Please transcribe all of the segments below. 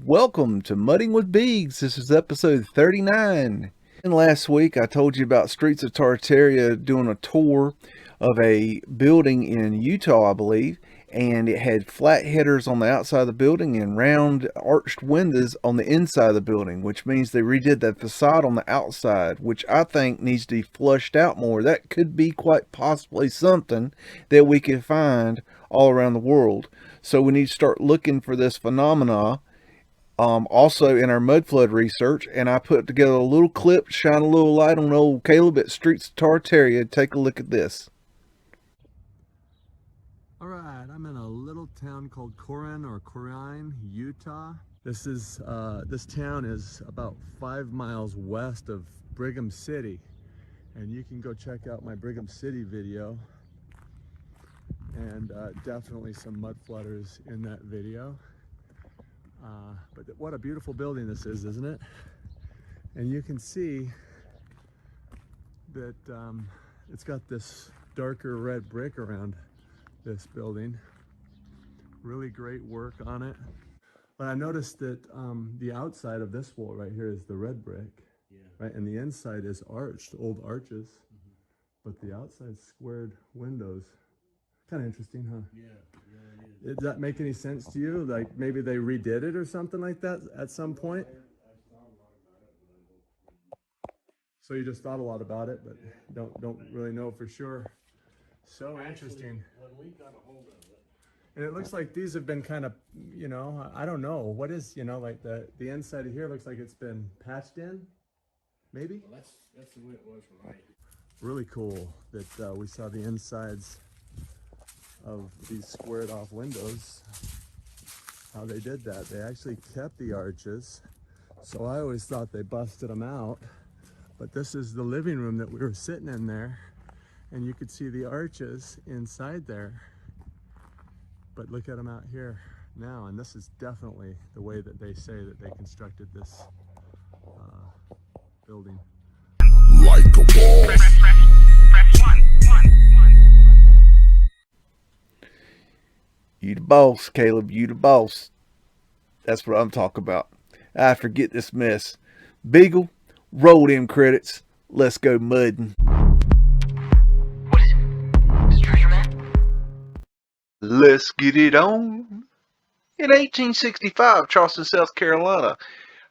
Welcome to Mudding with BEAGS. This is episode 39. And last week I told you about Streets of Tartaria doing a tour of a building in Utah, I believe, and it had flat headers on the outside of the building and round arched windows on the inside of the building, which means they redid the facade on the outside, which I think needs to be flushed out more. That could be quite possibly something that we can find all around the world. So we need to start looking for this phenomena also in our Mudflood research, and I put together a little clip to shine a little light on old Caleb at Streets of Tartaria. Take a look at this. All right, I'm in a little town called Corrine, Utah. This town is about 5 miles west of Brigham City, and you can go check out my Brigham City video. And definitely some mud flooders in that video. But what a beautiful building this is, isn't it? And you can see that it's got this darker red brick around this building. Really great work on it. But I noticed that the outside of this wall right here is the red brick, right? And the inside is arched, old arches, but the outside squared windows. Kind of interesting, huh? Yeah, it is. Does that make any sense to you? Like maybe they redid it or something like that at some point? So you just thought a lot about it, but don't really know for sure. So interesting. When we got a hold of it. And it looks like these have been kind of, you know, I don't know. What is, you know, like the inside of here looks like it's been patched in, maybe? Well, that's the way it was when I. Really cool that we saw the insides of these squared off windows. How they did that. They actually kept the arches. So I always thought they busted them out. But this is the living room that we were sitting in there. And you could see the arches inside there. But look at them out here now. And this is definitely the way that they say that they constructed this building. Like a ball. Press one. You the boss, Caleb. You the boss. That's what I'm talking about. I forget this mess. Beagle, roll them credits. Let's go mudding. What is it? Is it treasure map? Let's get it on. In 1865, Charleston, South Carolina,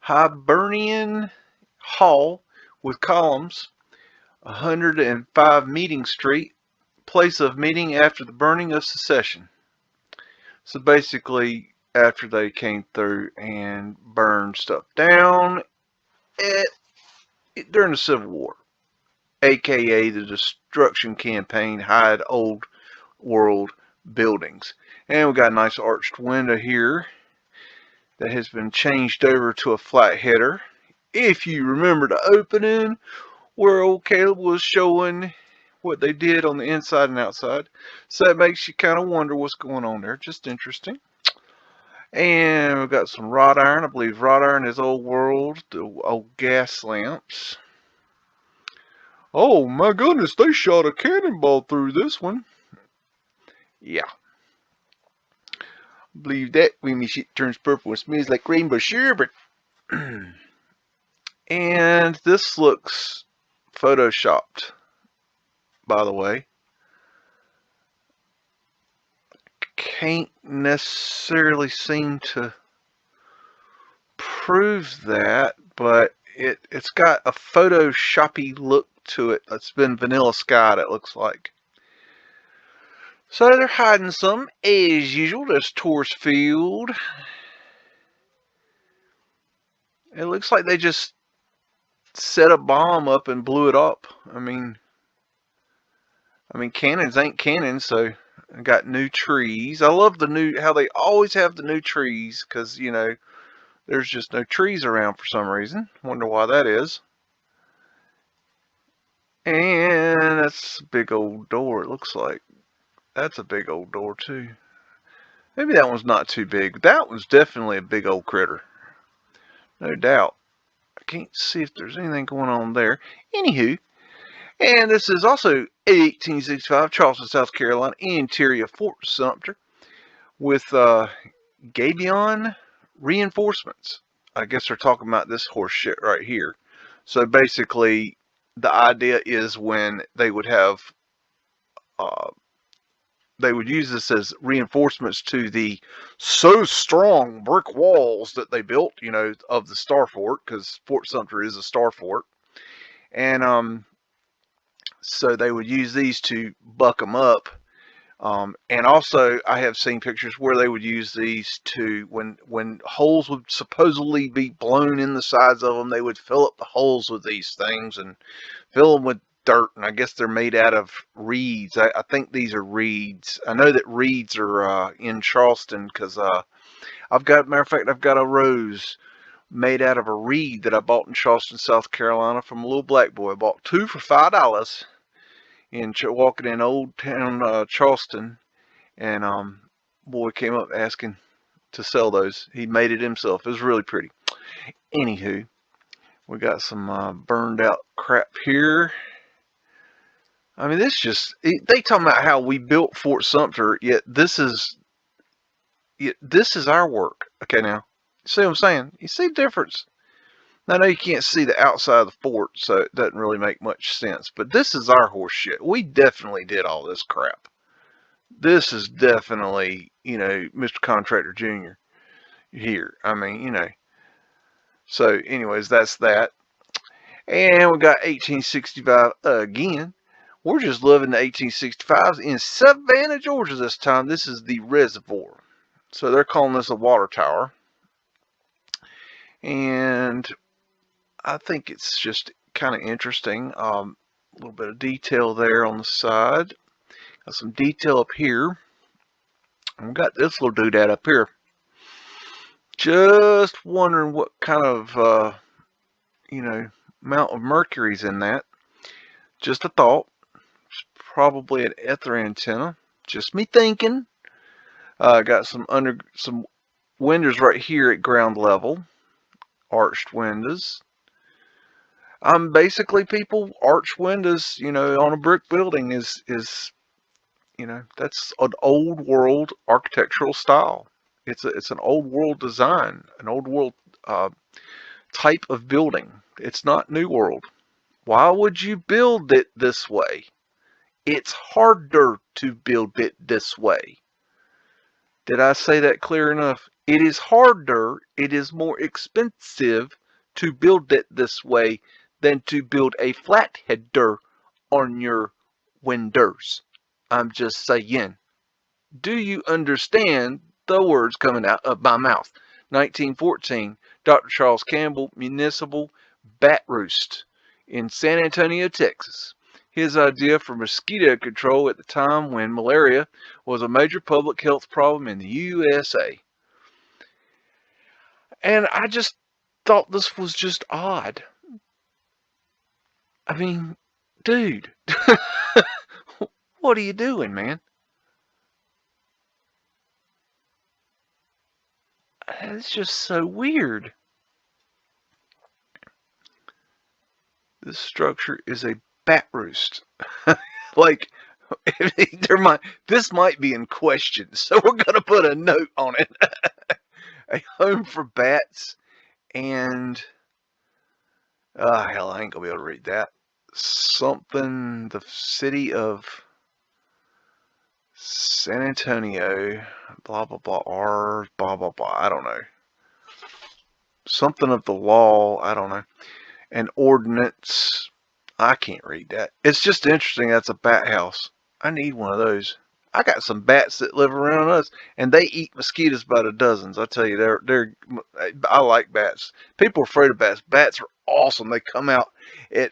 Hibernian Hall with columns, 105 Meeting Street, place of meeting after the burning of secession. So basically, after they came through and burned stuff down during the Civil War, aka the destruction campaign, hide old world buildings. And we got a nice arched window here that has been changed over to a flat header. If you remember the opening where old Caleb was showing what they did on the inside and outside. So that makes you kind of wonder what's going on there. Just interesting. And we've got some wrought iron. I believe wrought iron is old world. The old gas lamps. Oh my goodness, they shot a cannonball through this one. Yeah. I believe that when my shit turns purple and smells like rainbow sherbet. And this looks photoshopped, by the way. Can't necessarily seem to prove that, but it's got a photoshoppy look to it. It's been vanilla sky, it looks like. So they're hiding some, as usual. There's Tours Field. It looks like they just set a bomb up and blew it up. I mean cannons ain't cannons, so I got new trees. I love how they always have the new trees, because, you know, there's just no trees around for some reason. Wonder why that is. And that's a big old door, it looks like. That's a big old door, too. Maybe that one's not too big. That one's definitely a big old critter. No doubt. I can't see if there's anything going on there. Anywho, and this is also 1865, Charleston, South Carolina, interior Fort Sumter with gabion reinforcements. I guess they're talking about this horse shit right here. So basically, the idea is when they would have, they would use this as reinforcements to the so strong brick walls that they built, you know, of the Star Fort, because Fort Sumter is a Star Fort. And so they would use these to buck them up. And also, I have seen pictures where they would use these to, when holes would supposedly be blown in the sides of them, they would fill up the holes with these things and fill them with dirt. And I guess they're made out of reeds. I think these are reeds. I know that reeds are in Charleston because matter of fact, I've got a rose made out of a reed that I bought in Charleston, South Carolina from a little black boy. I bought 2 for $5 walking in Old Town Charleston, and boy came up asking to sell those. He made it himself. It was really pretty. Anywho, we got some burned out crap here. I mean, this just, they talking about how we built Fort Sumter, yet this is our work. Okay, now, see what I'm saying? You see the difference? I know you can't see the outside of the fort, so it doesn't really make much sense. But this is our horse shit. We definitely did all this crap. This is definitely, you know, Mr. Contractor Jr. here. I mean, you know. So, anyways, that's that. And we got 1865 again. We're just living the 1865s in Savannah, Georgia this time. This is the reservoir. So they're calling this a water tower. And I think it's just kind of interesting. A little bit of detail there on the side. Got some detail up here. And we got this little doodad up here. Just wondering what kind of, you know, amount of mercury's in that. Just a thought. It's probably an ether antenna. Just me thinking. Got some windows right here at ground level. Arched windows. Basically, people, arch windows, you know, on a brick building is, you know, that's an old world architectural style. It's an old world design, an old world type of building. It's not new world. Why would you build it this way? It's harder to build it this way. Did I say that clear enough? It is harder, it is more expensive to build it this way than to build a flat header on your windows. I'm just saying. Do you understand the words coming out of my mouth? 1914, Dr. Charles Campbell Municipal Bat Roost in San Antonio, Texas. His idea for mosquito control at the time when malaria was a major public health problem in the USA. And I just thought this was just odd. I mean, dude, what are you doing, man? It's just so weird. This structure is a bat roost. Like, this might be in question, so we're going to put a note on it. A home for bats and, hell, I ain't going to be able to read that. Something, the city of San Antonio, blah, blah, blah, R, blah, blah, blah, I don't know. Something of the law, I don't know. An ordinance, I can't read that. It's just interesting that's a bat house. I need one of those. I got some bats that live around us, and they eat mosquitoes by the dozens. I tell you, I like bats. People are afraid of bats. Bats are awesome. They come out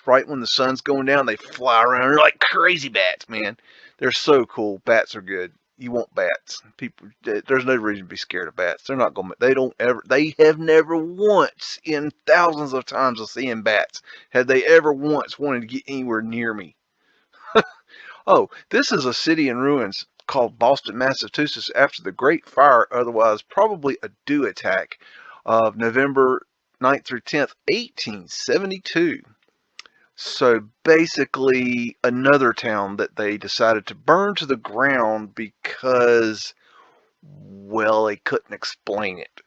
right when the sun's going down. They fly around. They're like crazy bats, man. They're so cool. Bats are good. You want bats. People, there's no reason to be scared of bats. They're not going to, they have never once in thousands of times of seeing bats, have they ever once wanted to get anywhere near me. Oh, this is a city in ruins called Boston, Massachusetts, after the Great Fire, otherwise probably a dew attack of November 9th through 10th, 1872. So basically another town that they decided to burn to the ground because, well, they couldn't explain it.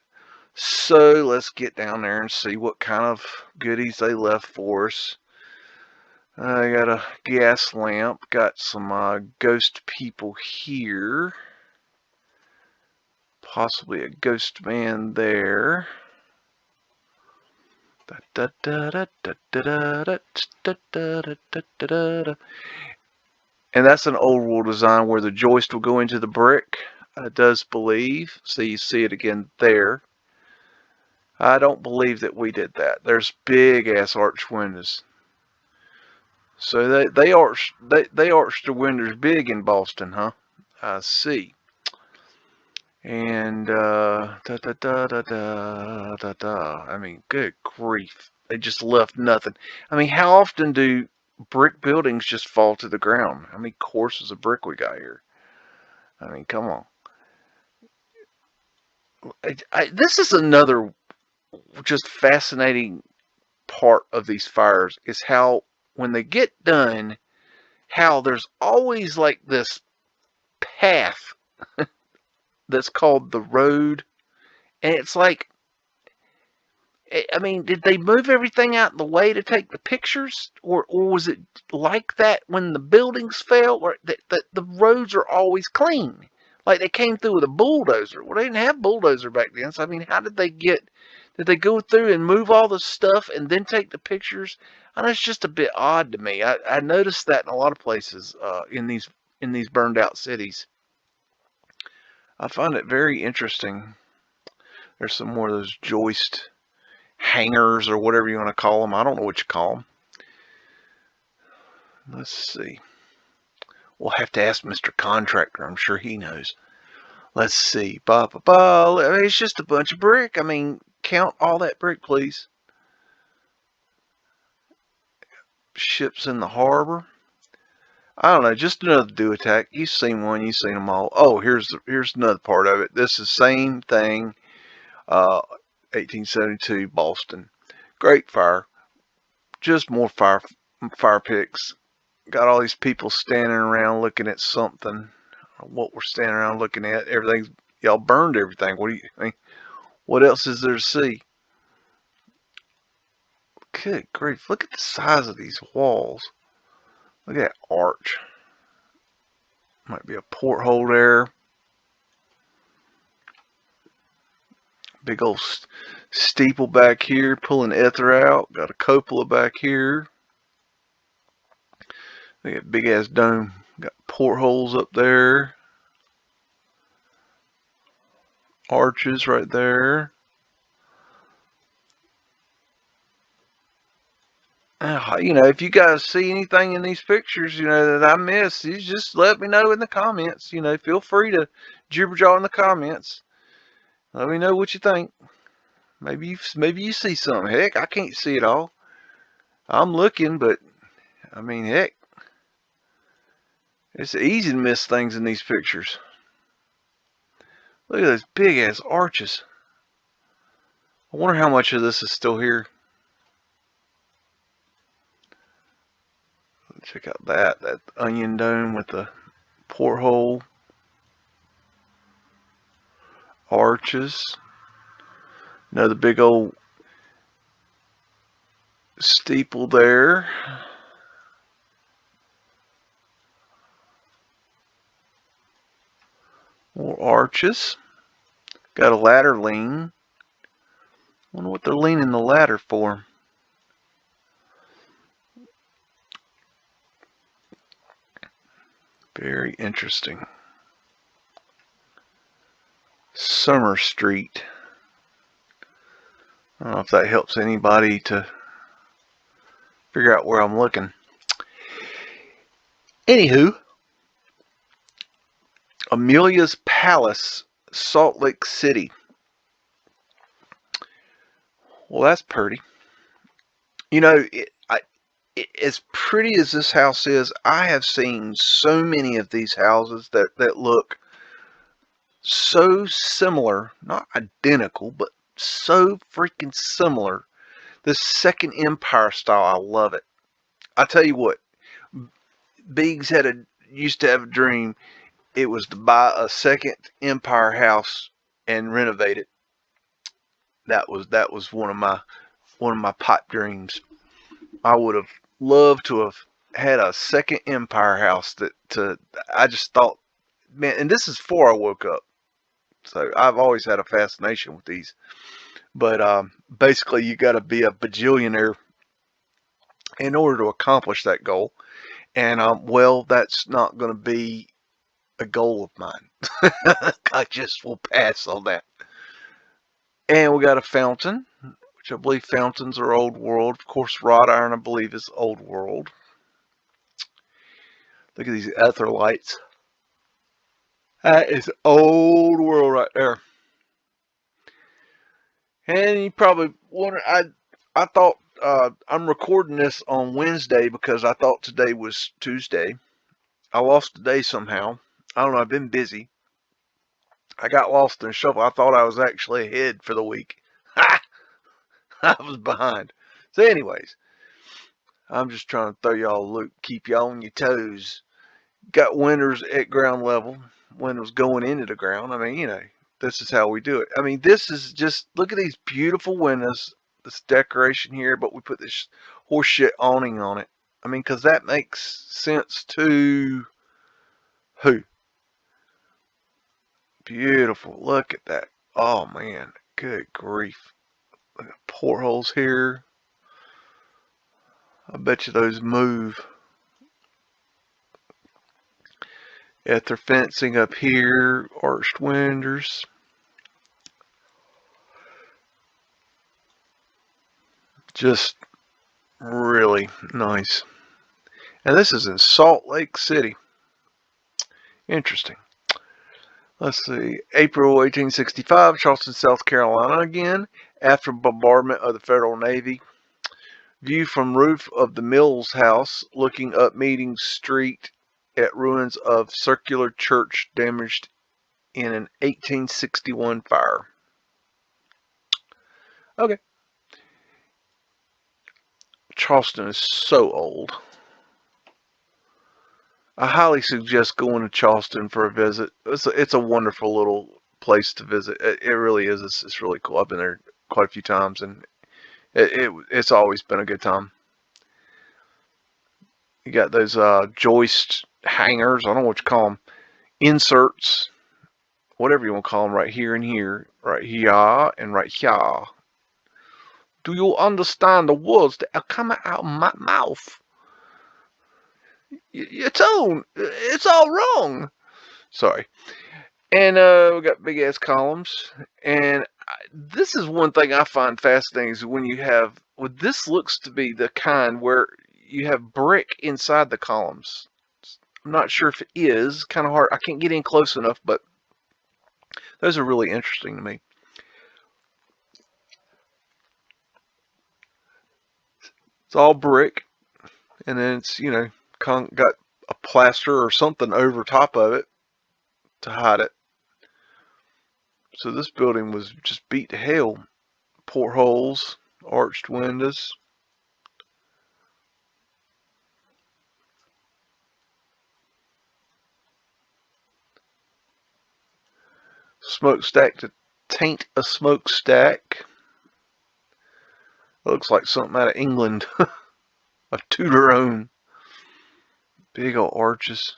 So let's get down there and see what kind of goodies they left for us. I got a gas lamp, got some ghost people here. Possibly a ghost man there. And that's an old world design where the joist will go into the brick. It does believe. So you see it again there. I don't believe that we did that. There's big ass arch windows. So they arched the windows big in Boston, huh? I see. And I mean, good grief. They just left nothing. I mean, how often do brick buildings just fall to the ground? How many courses of brick we got here? I mean, come on. This is another just fascinating part of these fires is how when they get done, how there's always like this path that's called the road. And it's like, I mean, did they move everything out of the way to take the pictures? Or was it like that when the buildings fell? Or the roads are always clean? Like they came through with a bulldozer. Well, they didn't have bulldozer back then. So, I mean, how did they go through and move all the stuff and then take the pictures? I know it's just a bit odd to me. I noticed that in a lot of places in these burned out cities. I find it very interesting. There's some more of those joist hangers or whatever you want to call them. I don't know what you call them. Let's see. We'll have to ask Mr. Contractor. I'm sure he knows. Let's see. It's just a bunch of brick. I mean, count all that brick, please. Ships in the harbor. I don't know. Just another do attack. You've seen one. You've seen them all. Oh, here's another part of it. This is the same thing. 1872 Boston. Great fire. Just more fire pits. Got all these people standing around looking at something. What we're standing around looking at. Everything's, y'all burned everything. What do you think? What else is there to see? Good grief. Look at the size of these walls. Look at that arch. Might be a porthole there. Big old steeple back here pulling ether out. Got a cupola back here. Look at big ass dome. Got portholes up there. Arches right there. You know, if you guys see anything in these pictures, you know, that I missed, you just let me know in the comments. You know, feel free to jibber-jaw in the comments. Let me know what you think. Maybe you see something. Heck, I can't see it all. I'm looking, but I mean, heck, it's easy to miss things in these pictures. Look at those big ass arches. I wonder how much of this is still here. Check out that onion dome with the porthole, arches, another big old steeple there. More arches. Got a ladder lean. Wonder what they're leaning the ladder for. Very interesting. Summer Street. I don't know if that helps anybody to figure out where I'm looking. Anywho, Amelia's Palace, Salt Lake City. Well, that's pretty. You know, as pretty as this house is, I have seen so many of these houses that look so similar, not identical, but so freaking similar. This Second Empire style, I love it. I tell you what, Biggs used to have a dream. It was to buy a Second Empire house and renovate it. That was one of my pipe dreams. I would have loved to have had a second Empire house I just thought, man, and this is before I woke up. So I've always had a fascination with these. But basically, you got to be a bajillionaire in order to accomplish that goal. And well, that's not going to be a goal of mine. I just will pass on that. And we got a fountain, which I believe fountains are old world. Of course, wrought iron, I believe, is old world. Look at these ether lights. That is old world right there. And you probably wonder, I thought I'm recording this on Wednesday because I thought today was Tuesday. I lost the day somehow. I don't know. I've been busy. I got lost in the shuffle. I thought I was actually ahead for the week. Ha! I was behind. So, anyways, I'm just trying to throw y'all a loop, keep y'all on your toes. Got windows at ground level, windows going into the ground. I mean, this is how we do it. I mean, this is just, look at these beautiful windows, this decoration here, but we put this horseshit awning on it. I mean, because that makes sense to who? Beautiful. Look at that. Oh, man. Good grief. Look at portholes here. I bet you those move. At their fencing up here, arched windows. Just really nice. And this is in Salt Lake City. Interesting. Let's see. April 1865, Charleston, South Carolina again. After bombardment of the Federal Navy. View from roof of the Mills House, looking up Meeting Street at ruins of circular church damaged in an 1861 fire. Okay. Charleston is so old. I highly suggest going to Charleston for a visit. It's a wonderful little place to visit. It really is. It's really cool. I've been there quite a few times, and it's always been a good time. You got those joist hangers. I don't know what you call them. Inserts, whatever you want to call them, right here and here, right here and right here. Do you understand the words that are coming out of my mouth? Your tone, it's all wrong. Sorry. And we got big ass columns. And this is one thing I find fascinating is when you have, well, this looks to be the kind where you have brick inside the columns. I'm not sure if it is. Kind of hard. I can't get in close enough, but those are really interesting to me. It's all brick. And then it's, got a plaster or something over top of it to hide it. So this building was just beat to hell. Portholes, arched windows. Smokestack to taint a smokestack. Looks like something out of England. A Tudor own. Big old arches.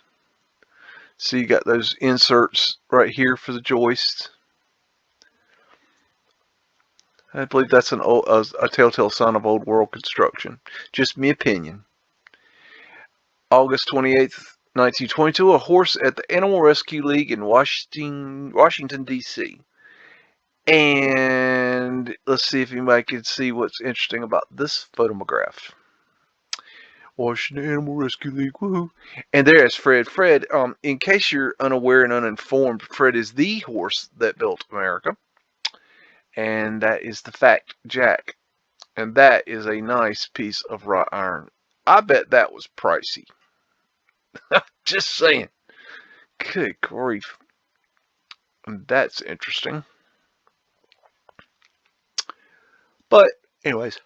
See, you got those inserts right here for the joist. I believe that's a telltale sign of old world construction. Just my opinion. August 28th, 1922, a horse at the Animal Rescue League in Washington, D.C. And let's see if anybody can see what's interesting about this photograph. Washington Animal Rescue League, woohoo. And there's Fred. Fred, in case you're unaware and uninformed, Fred is the horse that built America. And that is the Fact Jack. And that is a nice piece of wrought iron. I bet that was pricey. Just saying. Good grief. And that's interesting. But, anyways.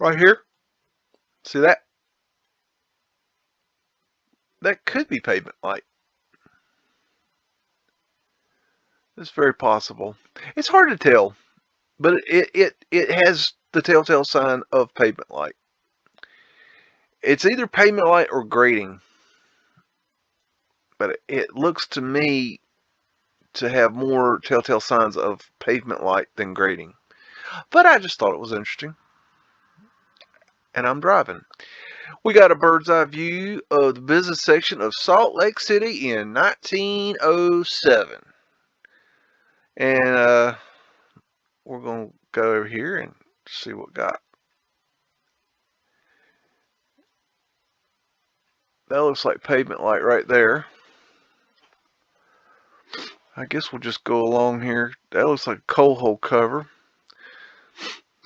Right here. See that? That could be pavement light. It's very possible. It's hard to tell, but it has the telltale sign of pavement light. It's either pavement light or grading, but it looks to me to have more telltale signs of pavement light than grading. But I just thought it was interesting. And I'm driving. We got a bird's eye view of the business section of Salt Lake City in 1907. And we're going to go over here and see what got. That looks like pavement light right there. I guess we'll just go along here. That looks like a coal hole cover.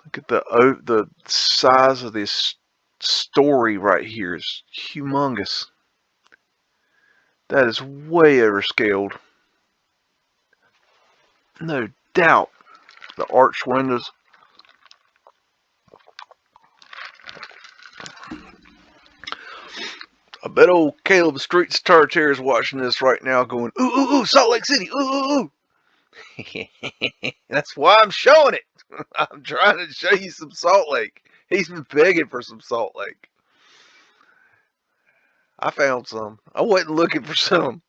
Look at the size of this story right here is humongous. That is way overscaled. No doubt. The arch windows. I bet old Caleb Streets Tartaria is watching this right now going, ooh, ooh, ooh, Salt Lake City, ooh, ooh, ooh. That's why I'm showing it. I'm trying to show you some Salt Lake. He's been begging for some Salt Lake. I found some. I wasn't looking for some.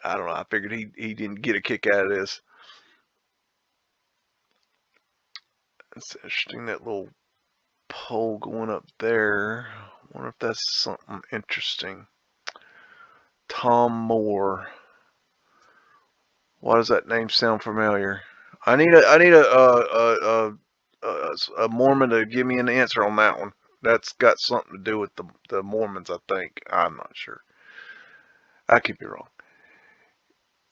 I don't know. I figured he didn't get a kick out of this. It's interesting, that little pole going up there. I wonder if that's something interesting. Tom Moore. Why does that name sound familiar? I need a Mormon to give me an answer on that one. That's got something to do with the Mormons, I think. I'm not sure. I could be wrong.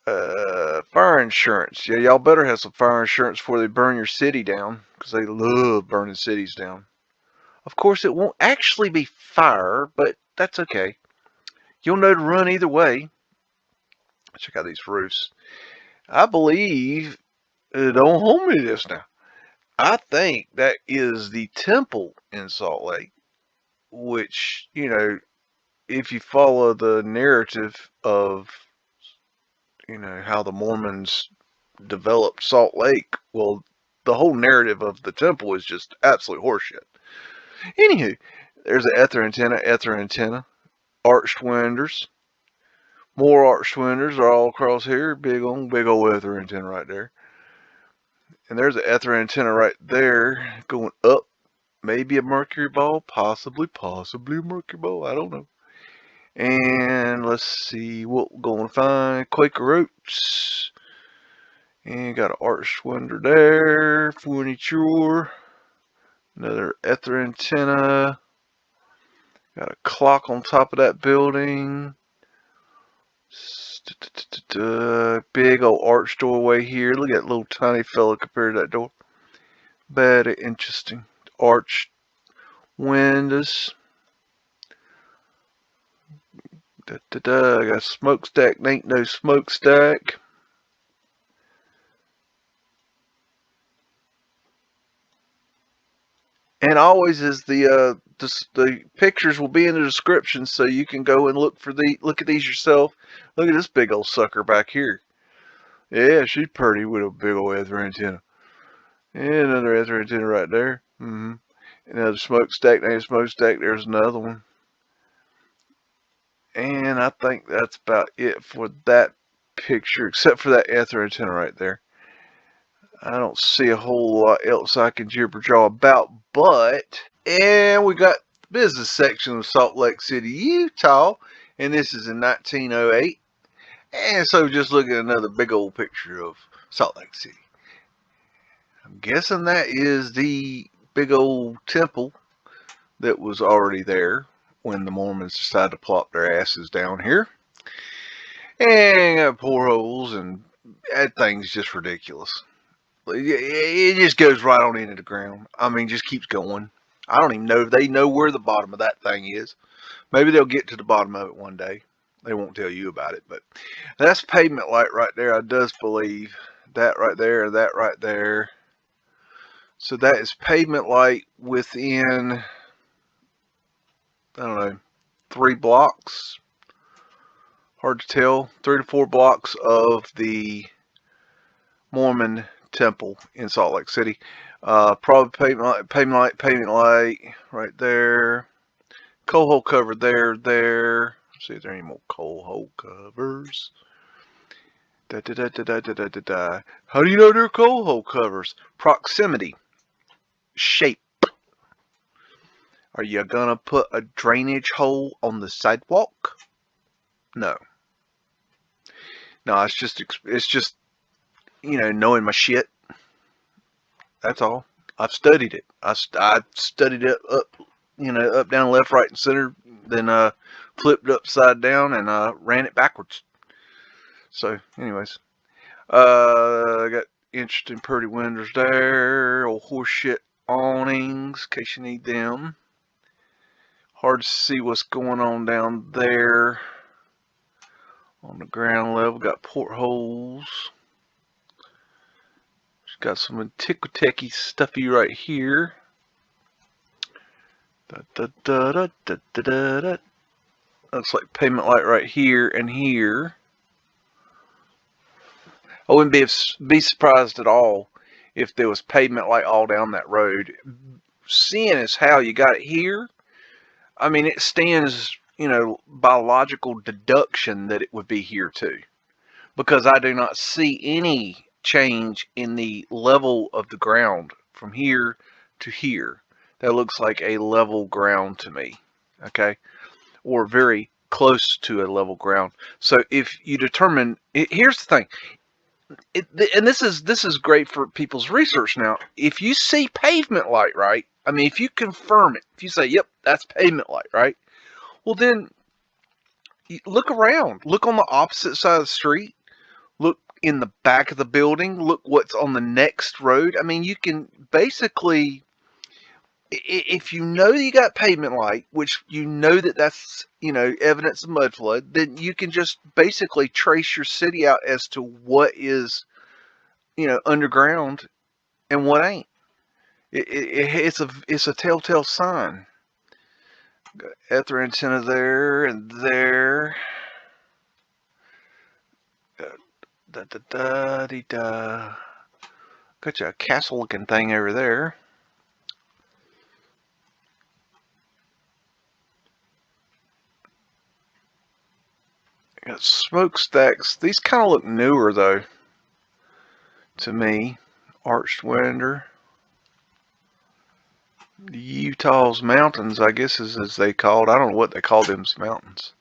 Fire insurance. Yeah, y'all better have some fire insurance before they burn your city down, because they love burning cities down. Of course, it won't actually be fire, but that's okay. You'll know to run either way. Check out these roofs. I believe, don't hold me to this now, I think that is the temple in Salt Lake, which, you know, if you follow the narrative of, you know, how the Mormons developed Salt Lake, well, the whole narrative of the temple is just absolute horseshit. Anywho, there's an ether antenna, arched windows, more arched windows are all across here, big old ether antenna right there. And there's an ether antenna right there going up. Maybe a mercury ball, possibly a mercury ball, I don't know. And let's see what we're going to find. Quaker Oats. And got an arched window there. Furniture. Another ether antenna. Got a clock on top of that building. Big old arched doorway here. Look at that little tiny fella compared to that door. Very interesting. Arched windows. I got a smokestack. Ain't no smokestack. And always is the pictures will be in the description, so you can go and look at these yourself. Look at this big old sucker back here. Yeah, she's pretty with a big old ether antenna. And another ether antenna right there. Another smokestack. There's a smokestack. There's another one. And I think that's about it for that picture, except for that ether antenna right there. I don't see a whole lot else I can jibber jaw about, and we got the business section of Salt Lake City, Utah, and this is in 1908. And so just look at another big old picture of Salt Lake City. I'm guessing that is the big old temple that was already there when the Mormons decided to plop their asses down here. And got portholes, and that thing's just ridiculous. It just goes right on into the ground. I mean, just keeps going. I don't even know if they know where the bottom of that thing is. Maybe they'll get to the bottom of it one day. They won't tell you about it, but that's pavement light right there. I does believe that right there, that right there. So that is pavement light within, I don't know, 3 blocks Hard to tell. 3 to 4 blocks of the Mormon temple in Salt Lake City. Probably pavement light right there. Coal hole cover there. Let's see if there are any more coal hole covers. How do you know they're coal hole covers? Proximity. Shape. Are you gonna put a drainage hole on the sidewalk? No. No, it's just knowing my shit. That's all. I've studied it. I studied it up, up, down, left, right, and center. Then flipped it upside down and ran it backwards. So, anyways, I got interesting, pretty windows there. Old horseshit awnings, in case you need them. Hard to see what's going on down there. On the ground level, got portholes. Got some antiquity stuffy right here. Looks like pavement light right here and here. I wouldn't be surprised at all if there was pavement light all down that road. Seeing as how you got it here, I mean, it stands, by logical deduction that it would be here too. Because I do not see any change in the level of the ground from here to here. That looks like a level ground to me, okay? Or very close to a level ground. So if you determine, here's the thing, and this is great for people's research now. If you see pavement light, right? I mean, if you confirm it, if you say, yep, that's pavement light, right? Well, then look around. Look on the opposite side of the street. Look in the back of the building. Look what's on the next road. I mean, you can basically, if you know you got pavement light, which you know that's, evidence of mud flood, then you can just basically trace your city out as to what is, underground and what ain't. It's a telltale sign. Got ether antenna there and there. Got you a castle looking thing over there. Got smokestacks. These kind of look newer though to me. Arched window. The Utah's mountains, I guess, is as they called. I don't know what they call them mountains.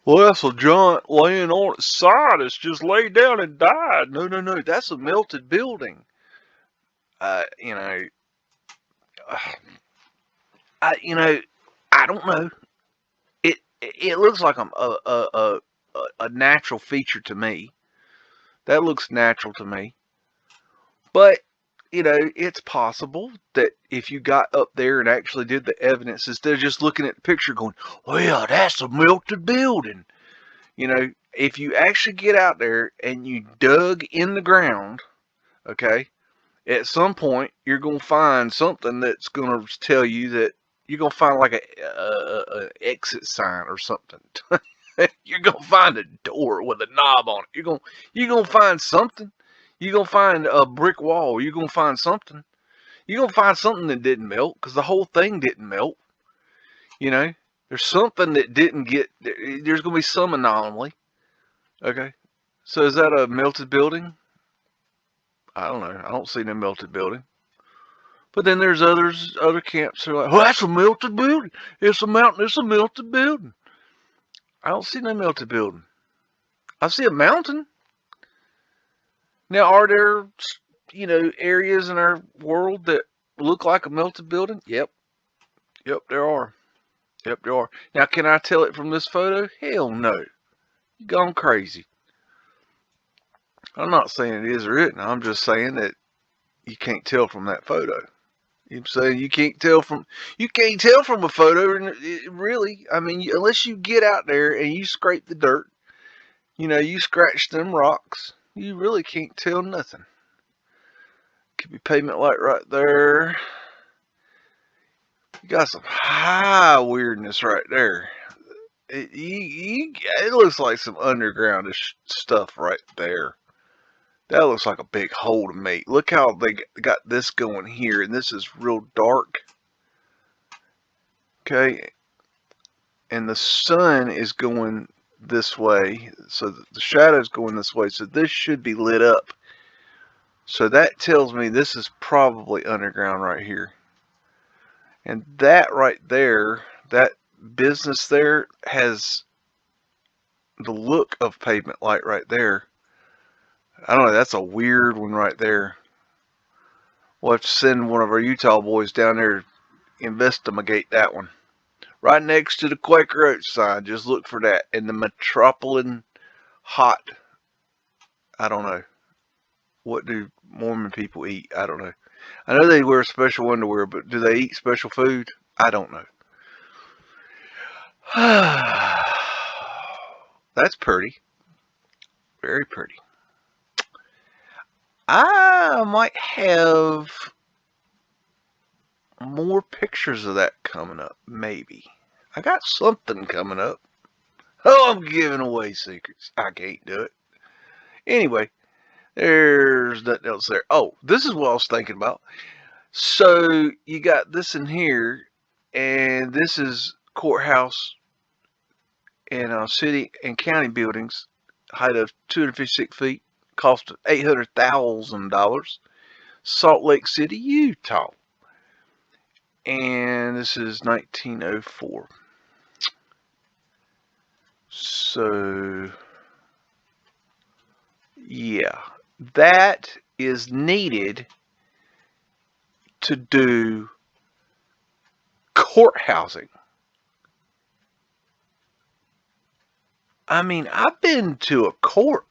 Well, that's a giant laying on its side. It's just laid down and died. No. That's a melted building. I don't know. It looks like a natural feature to me. That looks natural to me. But it's possible that if you got up there and actually did the evidence instead of just looking at the picture going, well, that's a melted building. If you actually get out there and you dug in the ground, okay, at some point you're going to find something that's going to tell you that you're going to find like a exit sign or something. You're going to find a door with a knob on it. You're going to find something. You're going to find a brick wall. You're going to find something. You're going to find something that didn't melt because the whole thing didn't melt. There's something that didn't get, there's going to be some anomaly. Okay. So is that a melted building? I don't know. I don't see no melted building. But then there's other camps who are like, oh, that's a melted building. It's a mountain. It's a melted building. I don't see no melted building. I see a mountain. Now, are there, areas in our world that look like a melted building? Yep. Yep, there are. Yep, there are. Now, can I tell it from this photo? Hell no. You gone crazy. I'm not saying it is or isn't. I'm just saying that you can't tell from that photo. I'm saying you can't tell from a photo, really. I mean, unless you get out there and you scrape the dirt, you scratch them rocks, you really can't tell nothing. Could be pavement light right there. You got some high weirdness right there. It looks like some undergroundish stuff right there. That looks like a big hole to me. Look how they got this going here, and this is real dark. Okay, and the sun is going this way, so the shadow's going this way, so this should be lit up. So that tells me this is probably underground right here. And that right there, that business there has the look of pavement light right there. I don't know, that's a weird one right there. We'll have to send one of our Utah boys down there to investigate that one. Right next to the Quaker Oats sign, just look for that. And the Metropolitan Hot, I don't know. What do Mormon people eat? I don't know. I know they wear special underwear, but do they eat special food? I don't know. That's pretty. Very pretty. I might have more pictures of that coming up. Maybe. I got something coming up. Oh, I'm giving away secrets. I can't do it. Anyway, there's nothing else there. Oh, this is what I was thinking about. So you got this in here, and this is courthouse and city and county buildings, height of 256 feet, cost of $800,000, Salt Lake City, Utah. And this is 1904. So, yeah, that is needed to do courthousing. I mean, I've been to a court.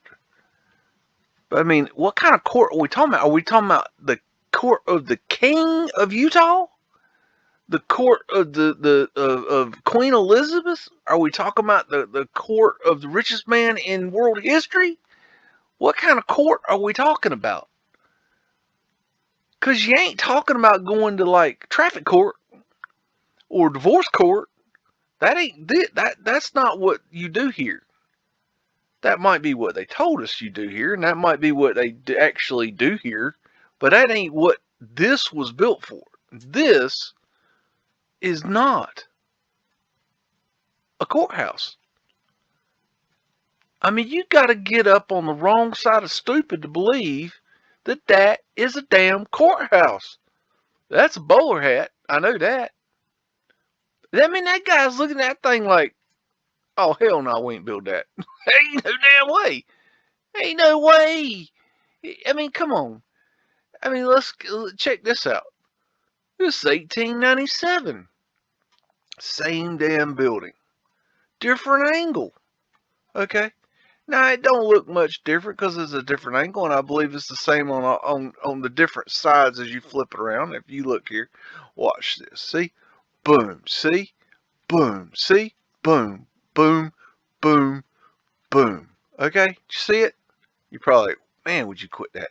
But I mean, what kind of court are we talking about? Are we talking about the court of the king of Utah? The court of of Queen Elizabeth? Are we talking about the court of the richest man in world history? What kind of court are we talking about? Because you ain't talking about going to like traffic court or divorce court. That's not what you do here. That might be what they told us you do here, and that might be what they actually do here, but that ain't what this was built for. This is not a courthouse. I mean, you got to get up on the wrong side of stupid to believe that that is a damn courthouse. That's a bowler hat. I know that. I mean, that guy's looking at that thing like, oh, hell no, we ain't build that. Ain't no damn way. Ain't no way. I mean, come on. I mean, let's check this out. This is 1897. Same damn building. Different angle. Okay. Now, it don't look much different because it's a different angle, and I believe it's the same on the different sides as you flip it around. If you look here, watch this. See? Boom. See? Boom. See? Boom. Boom. Boom. Boom. Okay? Did you see it? You're probably like, man, would you quit that?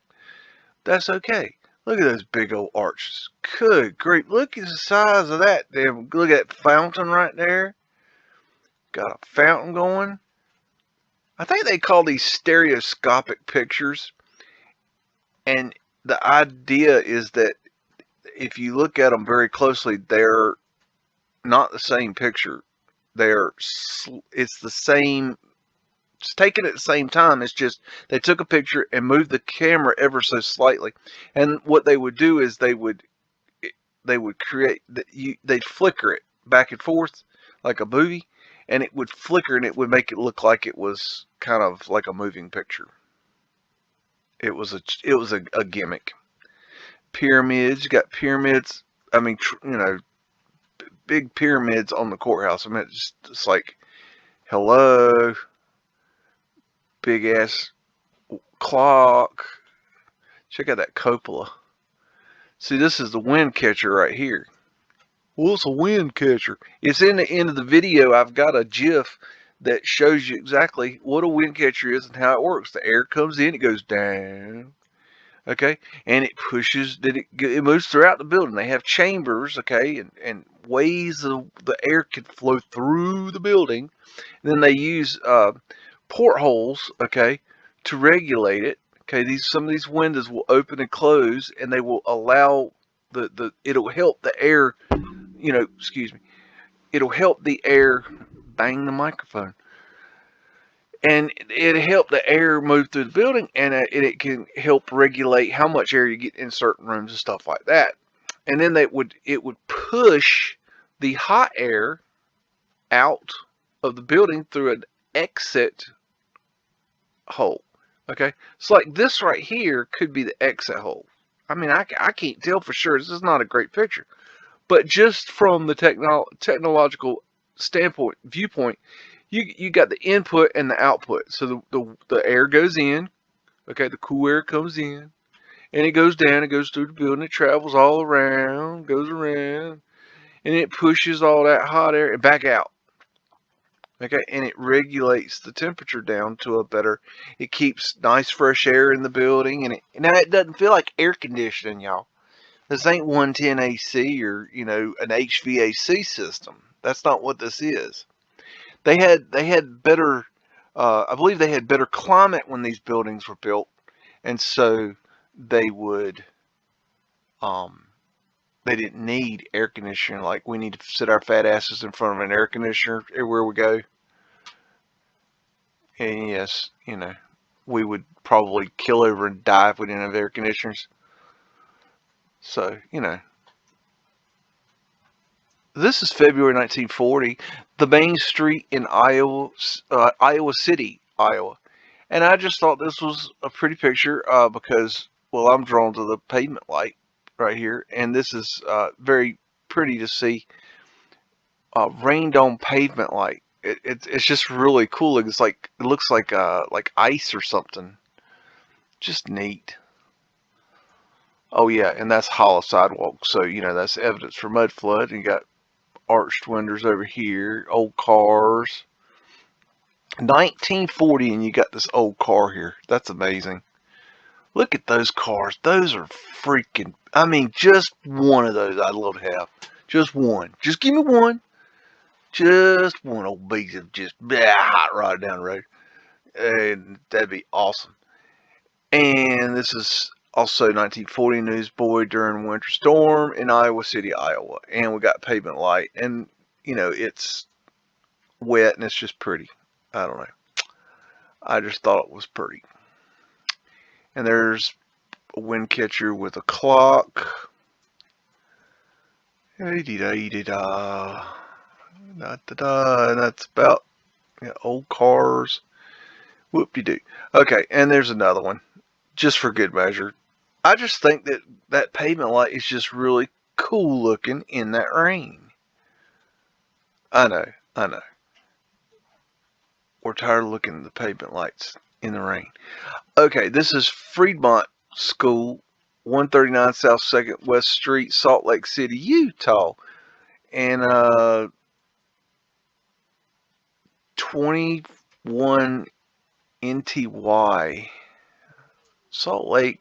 That's okay. Look at those big old arches. Good grief. Look at the size of that. Damn, look at that fountain right there. Got a fountain going. I think they call these stereoscopic pictures. And the idea is that if you look at them very closely, they're not the same picture. It's the same. It's taken at the same time. It's just they took a picture and moved the camera ever so slightly. And what they would do is they would create they'd flicker it back and forth like a movie, and it would flicker and it would make it look like it was kind of like a moving picture. It was a gimmick. Pyramids, you got pyramids. I mean, big pyramids on the courthouse. I mean, it's like, hello, big ass clock. Check out that cupola. See, this is the wind catcher right here. What's a wind catcher? It's in the end of the video. I've got a GIF that shows you exactly what a wind catcher is and how it works. The air comes in, it goes down, okay, and it pushes. It moves throughout the building. They have chambers, okay, and ways the air could flow through the building. And then they use portholes, okay, to regulate it. Okay, some of these windows will open and close, and they will allow it'll help the air, excuse me, it'll help the air, bang the microphone, and it help the air move through the building, and it can help regulate how much air you get in certain rooms and stuff like that. And then it would push the hot air out of the building through an exit hole. Okay, so like this right here could be the exit hole. I mean, I can't tell for sure. This is not a great picture, but just from the technological viewpoint, you got the input and the output. So the air goes in, okay, the cool air comes in, and it goes down, it goes through the building, it travels all around, goes around, and it pushes all that hot air back out. Okay, and it regulates the temperature down to a better, it keeps nice fresh air in the building, and now it doesn't feel like air conditioning, y'all. This ain't 110 AC or, an HVAC system. That's not what this is. They had better, I believe they had better climate when these buildings were built, and so they would, they didn't need air conditioning like we need to sit our fat asses in front of an air conditioner everywhere we go. And yes, we would probably kill over and die if we didn't have air conditioners. So, this is February 1940, the main street in Iowa City, Iowa. And I just thought this was a pretty picture because, well, I'm drawn to the pavement light right here. And this is very pretty to see rained on pavement light. It's just really cool. It looks like ice or something. Just neat. Oh yeah, and that's hollow sidewalk. So that's evidence for mud flood. And you got arched windows over here, old cars. 1940, and you got this old car here. That's amazing. Look at those cars. Those are freaking. I mean, just one of those I'd love to have. Just one. Just give me one. Just one old piece of just hot rod down the road. And that'd be awesome. And this is also 1940 newsboy during winter storm in Iowa City, Iowa. And we got pavement light. And, it's wet and it's just pretty. I don't know. I just thought it was pretty. And there's a wind catcher with a clock. And that's about old cars. Whoop-de-doo. Okay, and there's another one, just for good measure. I just think that pavement light is just really cool looking in that rain. I know. We're tired of looking at the pavement lights in the rain. Okay, this is Fremont School, 139 South 2nd West Street, Salt Lake City, Utah. And 21 NTY, Salt Lake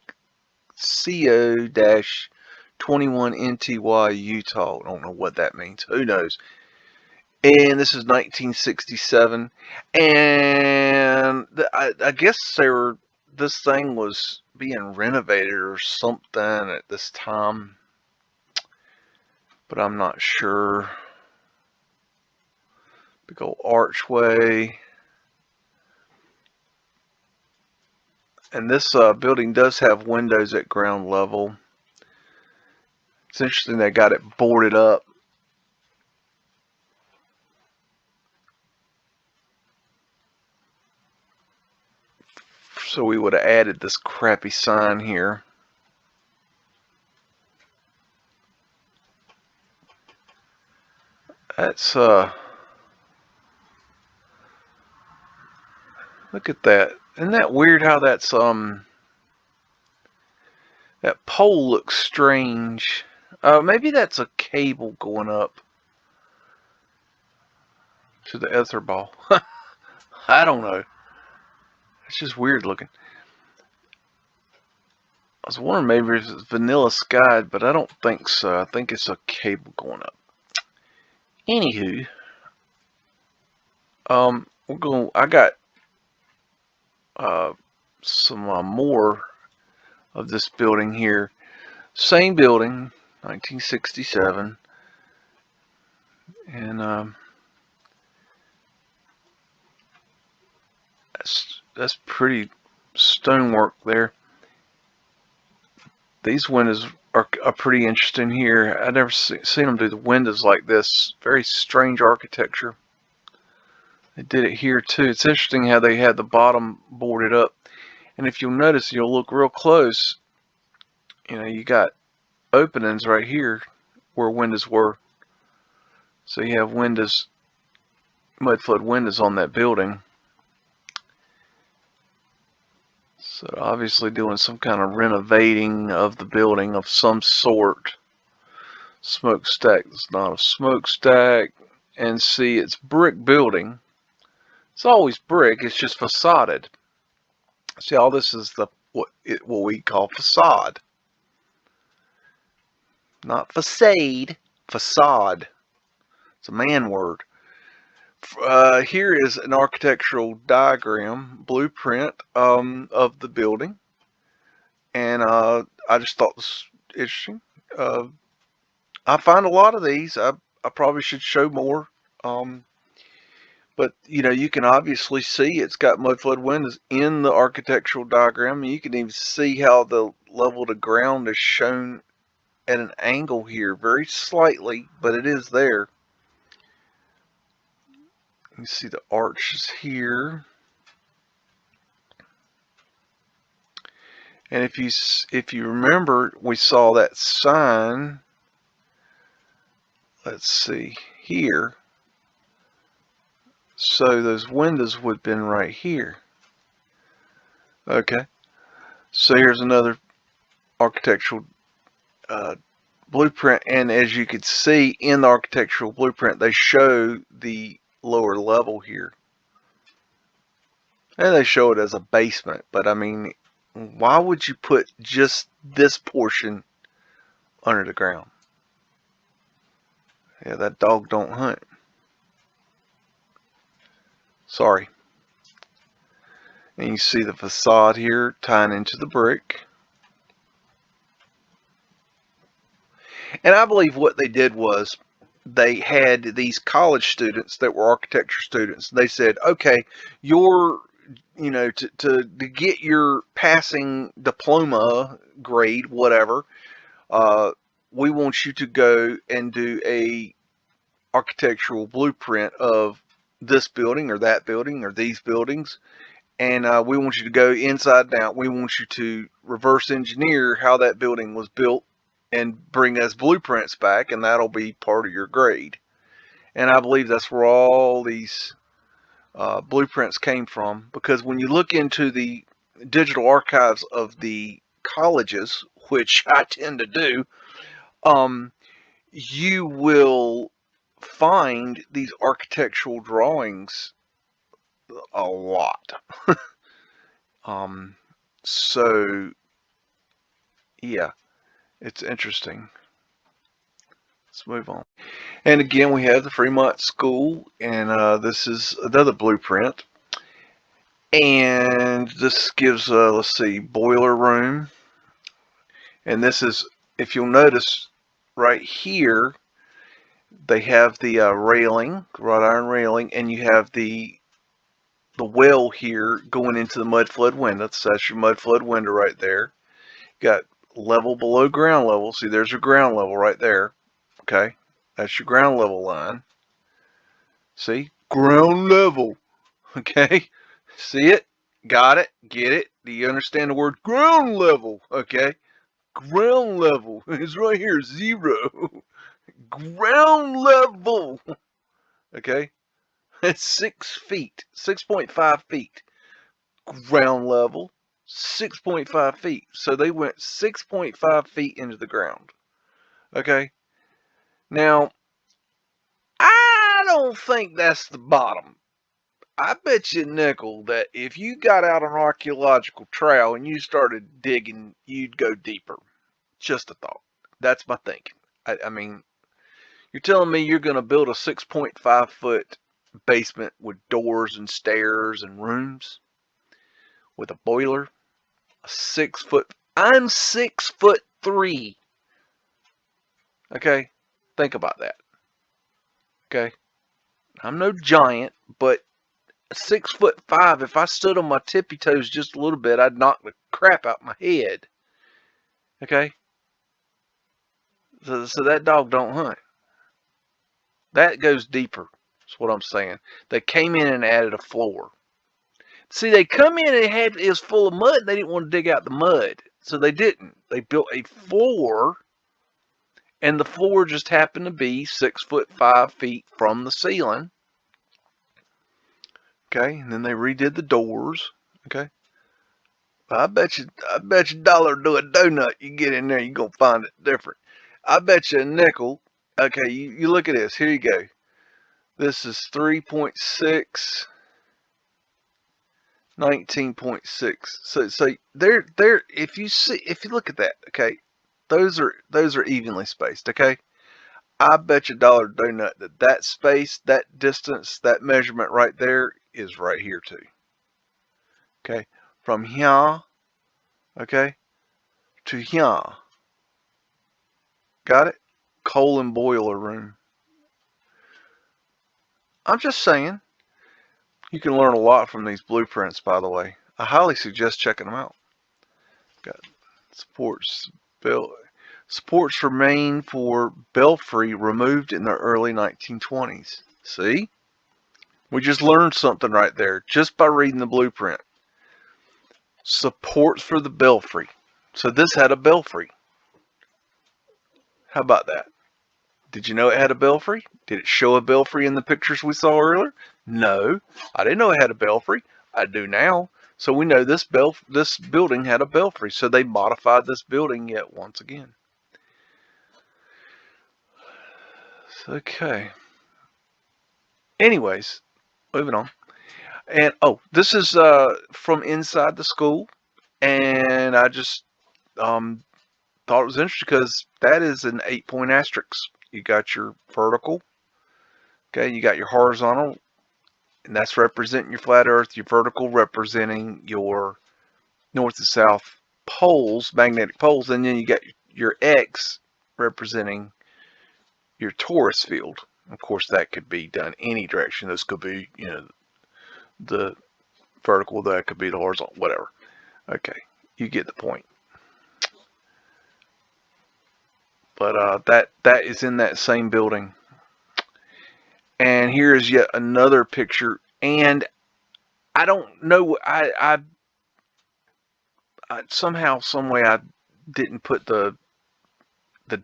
CO-21 NTY, Utah. I don't know what that means. Who knows? And this is 1967. And I guess this thing was being renovated or something at this time. But I'm not sure. Big old archway. And this building does have windows at ground level. It's interesting they got it boarded up. So we would have added this crappy sign here. That's look at that. Isn't that weird how that's that pole looks strange. Maybe that's a cable going up to the ether ball. I don't know. It's just weird looking. I was wondering maybe if it's vanilla sky, but I don't think so. I think it's a cable going up. Anywho, I got some more of this building here. Same building, 1967, and that's pretty stonework there. These windows are pretty interesting here. I've never seen them do the windows like this. Very strange architecture. They did it here too. It's interesting how they had the bottom boarded up. And if you'll notice, you'll look real close, you know, you got openings right here where windows were. So you have windows, Mudflood windows on that building. So obviously doing some kind of renovating of the building of some sort. Smokestack, it's not a smokestack. And see, it's brick building. It's always brick, it's just facaded. See, all this is what we call facade. Not facade, facade. It's a man word. Here is an architectural diagram, blueprint of the building. And I just thought this was interesting. I find a lot of these. I probably should show more. But you know, you can obviously see it's got mudflood windows in the architectural diagram. You can even see how the level to ground is shown at an angle here, very slightly, but it is there. You see the arches here. And if you remember, we saw that sign. Let's see here. So those windows would have been right here. Okay. So here's another architectural blueprint, and as you could see in the architectural blueprint, they show the lower level here. And they show it as a basement, but I mean, why would you put just this portion under the ground? Yeah, that dog don't hunt. Sorry. And you see the facade here tying into the brick. And I believe what they did was they had these college students that were architecture students. They said, okay, you're, you know, to get your passing diploma grade, whatever, we want you to go and do a architectural blueprint of this building or that building or these buildings. And we want you to go inside out. We want you to reverse engineer how that building was built and bring us blueprints back, and that'll be part of your grade. And I believe that's where all these blueprints came from, because when you look into the digital archives of the colleges, which I tend to do, you will find these architectural drawings a lot. So yeah, it's interesting. Let's move on. And again, we have the Fremont School, and this is another blueprint. And this gives, let's see, boiler room. And this is, if you'll notice right here, they have the railing, wrought iron railing, and you have the well here going into the mud flood window. So that's your mud flood window right there. Got level below ground level. See, there's your ground level right there. Okay, that's your ground level line. See, ground level. Okay, see it? Got it? Get it? Do you understand the word ground level? Okay, ground level is right here, 0. Ground level. Okay, it's 6 feet, 6.5 feet. Ground level, 6.5 feet. So they went 6.5 feet into the ground. Okay, now I don't think that's the bottom. I bet you nickel that if you got out on an archaeological trail and you started digging, you'd go deeper. Just a thought. That's my thinking. I mean, You're telling me you're going to build a 6.5 foot basement with doors and stairs and rooms with a boiler? A 6 foot. I'm 6'3". Okay? Think about that. Okay? I'm no giant, but 6'5". If I stood on my tippy toes just a little bit, I'd knock the crap out my head. Okay? So that dog don't hunt. That goes deeper. That's what I'm saying. They came in and added a floor. See, they come in and it was full of mud. They didn't want to dig out the mud, so they didn't. They built a floor, and the floor just happened to be 6'5" from the ceiling. Okay, and then they redid the doors. Okay, I bet you $1 to a donut. You get in there, you're gonna find it different. I bet you a nickel. Okay, you look at this. Here you go. This is 3.6. 19.6. So they're if you look at that, okay, those are evenly spaced, okay? I bet you $1 donut that space, that distance, that measurement right there is right here too. Okay? From here, okay, to here. Got it? Coal and boiler room. I'm just saying. You can learn a lot from these blueprints, by the way. I highly suggest checking them out. Got supports remain for belfry removed in the early 1920s. See? We just learned something right there just by reading the blueprint. Supports for the belfry. So this had a belfry. How about that? Did you know it had a belfry? Did it show a belfry in the pictures we saw earlier? No, I didn't know it had a belfry. I do now. So we know this building had a belfry. So they modified this building yet once again. Okay. Anyways, moving on. And this is from inside the school, and I just thought it was interesting because that is an 8-point asterisk. You got your vertical, okay, you got your horizontal, and that's representing your flat earth, your vertical representing your north and south poles, magnetic poles, and then you got your X representing your torus field. Of course, that could be done any direction. This could be, the vertical, that could be the horizontal, whatever. Okay, you get the point. But that is in that same building. And here is yet another picture. And I don't know, I somehow, some way, I didn't put the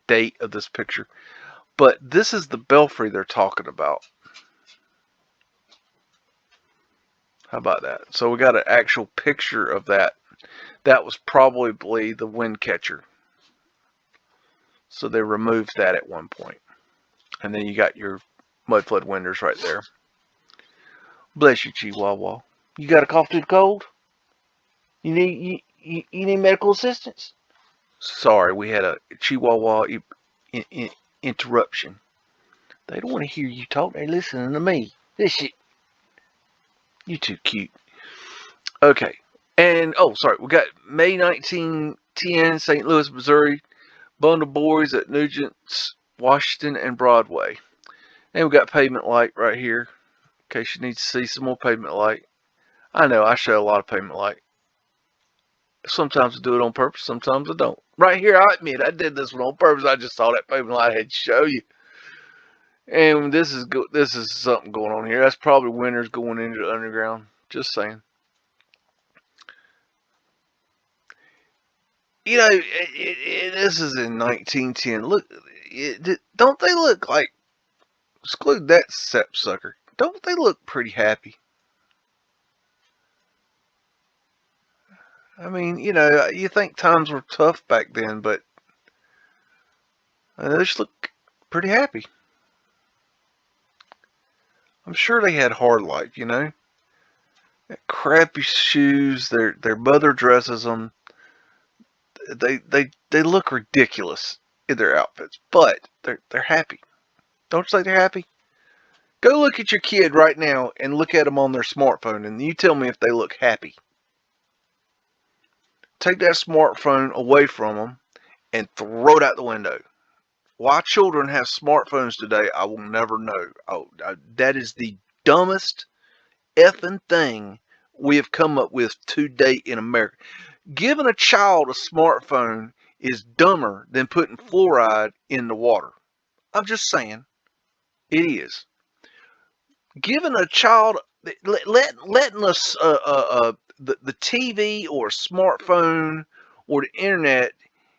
date of this picture. But this is the belfry they're talking about. How about that? So we got an actual picture of that. That was probably the wind catcher. So they removed that at one point. And then you got your Mudflood windows right there. Bless you, Chihuahua. You got a cough through the cold? You need medical assistance? Sorry, we had a Chihuahua interruption. They don't want to hear you talk. They're listening to me. This shit. You too cute. Okay. And, sorry. We got May 1910, St. Louis, Missouri. Bundle boys at Nugent's, Washington, and Broadway. And we got pavement light right here. In case you need to see some more pavement light. I know, I show a lot of pavement light. Sometimes I do it on purpose, sometimes I don't. Right here, I admit, I did this one on purpose. I just saw that pavement light I had to show you. And this is something going on here. That's probably winters going into the underground. Just saying. This is in 1910. Look, don't they look like, exclude that sapsucker, don't they look pretty happy? I mean, you think times were tough back then, but they just look pretty happy. I'm sure they had hard life, Crappy shoes, their mother dresses them. They look ridiculous in their outfits, but they're happy. Don't you think they're happy? Go look at your kid right now and look at them on their smartphone, and you tell me if they look happy. Take that smartphone away from them and throw it out the window. Why children have smartphones today, I will never know. That is the dumbest effing thing we have come up with to date in America. Giving a child a smartphone is dumber than putting fluoride in the water. I'm just saying, it is. Giving a child, letting us the TV or smartphone or the internet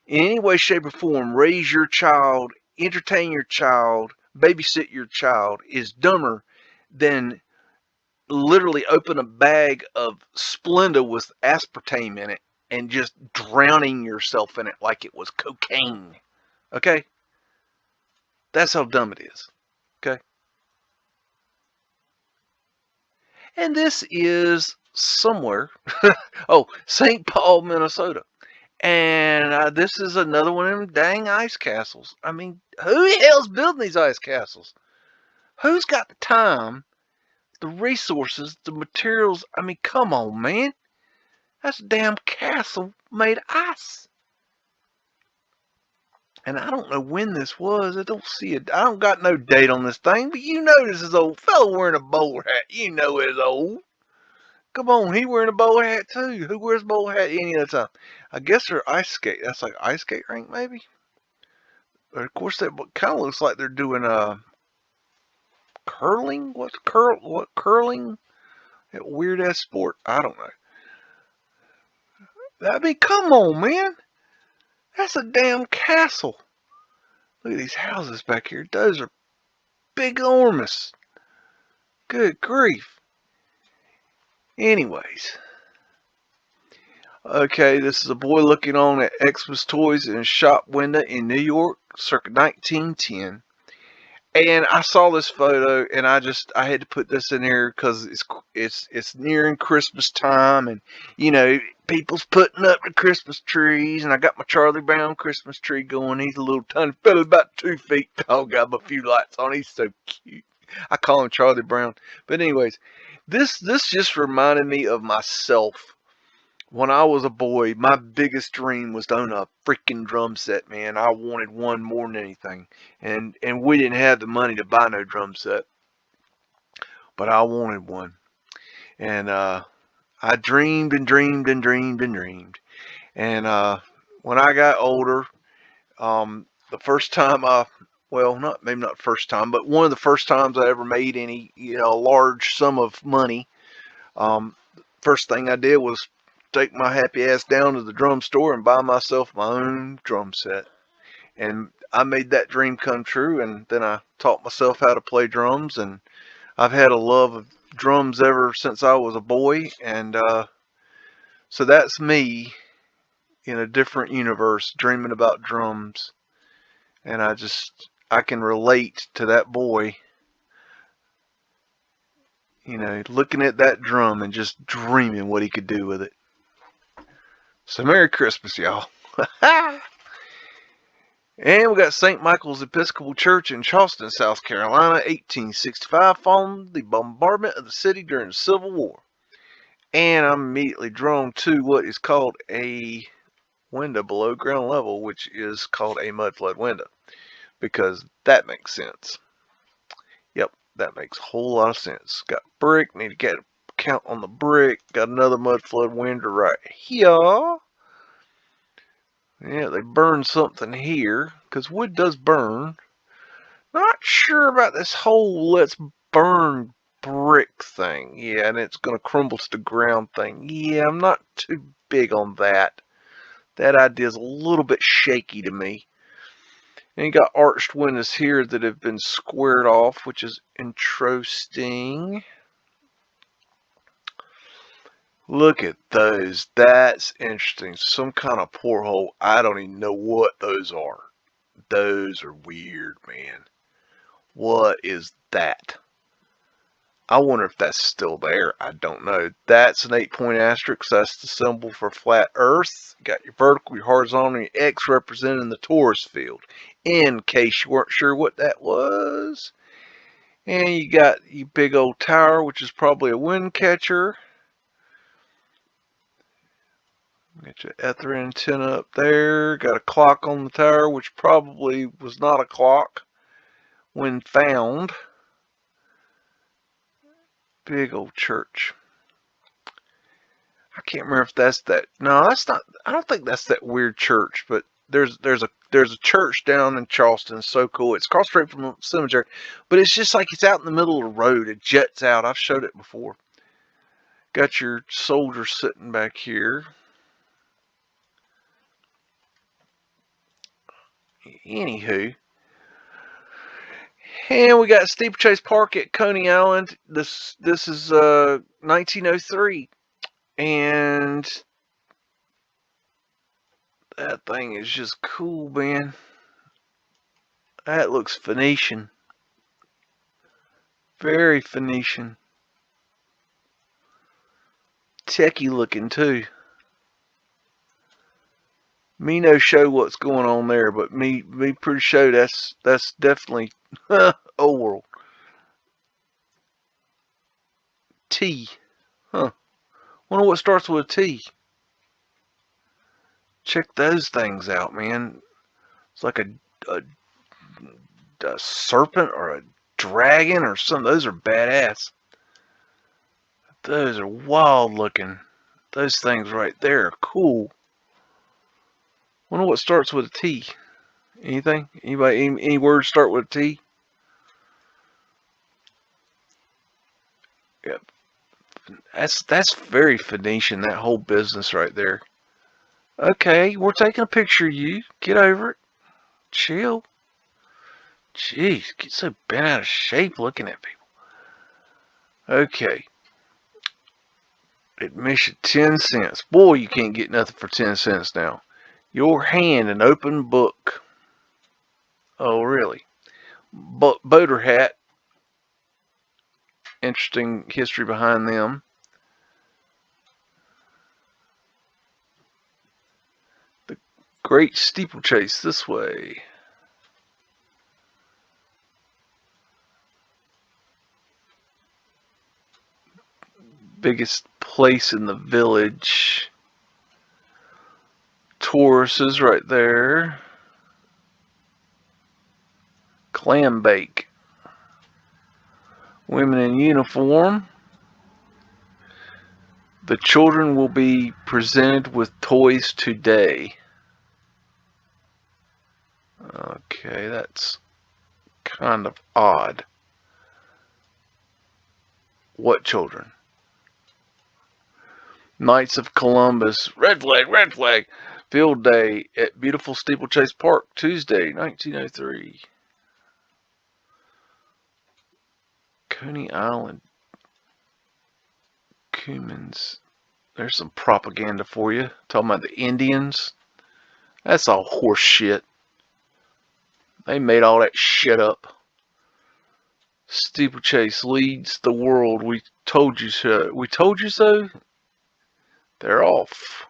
in any way, shape, or form raise your child, entertain your child, babysit your child is dumber than literally open a bag of Splenda with aspartame in it and just drowning yourself in it like it was cocaine. Okay? That's how dumb it is. Okay? And this is somewhere. Oh, St. Paul, Minnesota. And this is another one of them dang ice castles. I mean, who the hell's building these ice castles? Who's got the time, the resources, the materials? I mean, come on, man. That's a damn castle made of ice. And I don't know when this was. I don't see it. I don't got no date on this thing, but you know this is old. Fellow wearing a bowler hat. You know it's old. Come on, he wearing a bowler hat too. Who wears a bowler hat any other time? I guess they're ice skate. That's like ice skate rink maybe. But of course, that kind of looks like they're doing curling. What's curling? That weird ass sport. I don't know. I mean, come on, man. That's a damn castle. Look at these houses back here. Those are big, enormous. Good grief. Anyways. Okay, this is a boy looking on at Xmas toys in a shop window in New York, circa 1910. And I saw this photo, and I had to put this in here because it's nearing Christmas time, and you know people's putting up the Christmas trees, and I got my Charlie Brown Christmas tree going. He's a little tiny fella, about 2 feet tall, got a few lights on. He's so cute. I call him Charlie Brown. But anyways, this just reminded me of myself. When I was a boy, my biggest dream was to own a freaking drum set, man. I wanted one more than anything. And we didn't have the money to buy no drum set. But I wanted one. And I dreamed and dreamed and dreamed and dreamed. And when I got older, the first time maybe not first time, but one of the first times I ever made any, large sum of money, first thing I did was take my happy ass down to the drum store and buy myself my own drum set. And I made that dream come true, and then I taught myself how to play drums, and I've had a love of drums ever since I was a boy. And so that's me in a different universe dreaming about drums, and I can relate to that boy, looking at that drum and just dreaming what he could do with it. So Merry Christmas, y'all. And we got St. Michael's Episcopal Church in Charleston, South Carolina, 1865, following the bombardment of the city during the Civil War. And I'm immediately drawn to what is called a window below ground level, which is called a mudflood window, because that makes sense. Yep, that makes a whole lot of sense. Got brick, need to get a count on the brick. Got another mudflood window right here. Yeah, they burned something here, because wood does burn. Not sure about this whole let's burn brick thing. Yeah, and it's going to crumble to the ground thing. Yeah, I'm not too big on that. That idea is a little bit shaky to me. And you got arched windows here that have been squared off, which is interesting. Look at those. That's interesting. Some kind of porthole. I don't even know what those are. Those are weird, man. What is that? I wonder if that's still there. I don't know. That's an 8-point asterisk. That's the symbol for flat Earth. You got your vertical, your horizontal, and your X representing the torus field. In case you weren't sure what that was. And you got your big old tower, which is probably a wind catcher. Got your ether antenna up there. Got a clock on the tower, which probably was not a clock when found. Big old church. I can't remember if that's that. No, that's not. I don't think that's that weird church. But there's a church down in Charleston. It's so cool. It's across straight from the cemetery, but it's just like it's out in the middle of the road. It jets out. I've showed it before. Got your soldiers sitting back here. Anywho. And we got Steeplechase Park at Coney Island. This is 1903, and that thing is just cool, man. That looks Phoenician, very Phoenician, techie looking too. Me no show what's going on there, but me pretty sure that's definitely old world. T. Huh. Wonder what starts with a T. Check those things out, man. It's like a serpent or a dragon or something. Those are badass. Those are wild looking. Those things right there are cool. Wonder what starts with a T. Anything? Anybody? Any words start with a T? Yep. That's very Phoenician, that whole business right there. Okay, we're taking a picture of you. Get over it. Chill. Jeez, get so bent out of shape looking at people. Okay. Admission 10 cents. Boy, you can't get nothing for 10 cents now. Your hand, an open book. Oh, really? Boater hat. Interesting history behind them. The Great Steeplechase this way. Biggest place in the village. Tauruses right there. Clam bake. Women in uniform. The children will be presented with toys today. Okay, that's kind of odd. What children? Knights of Columbus. Red flag. Field day at beautiful Steeplechase Park, Tuesday, 1903. Coney Island. Cumans. There's some propaganda for you. Talking about the Indians. That's all horse shit. They made all that shit up. Steeplechase leads the world. We told you so. We told you so? They're off.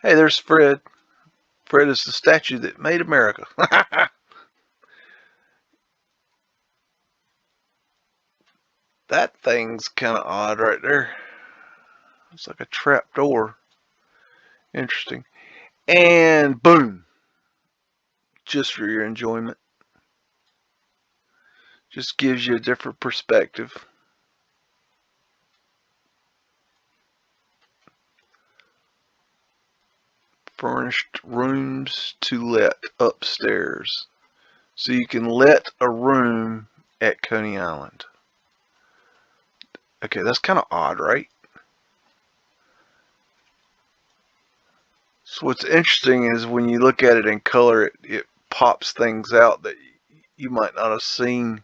Hey, there's Fred. Fred is the statue that made America. That thing's kind of odd right there. It's like a trap door. Interesting. And boom. Just for your enjoyment. Just gives you a different perspective. Furnished rooms to let upstairs. So you can let a room at Coney Island. Okay, that's kind of odd, right? So what's interesting is when you look at it in color, it pops things out that you might not have seen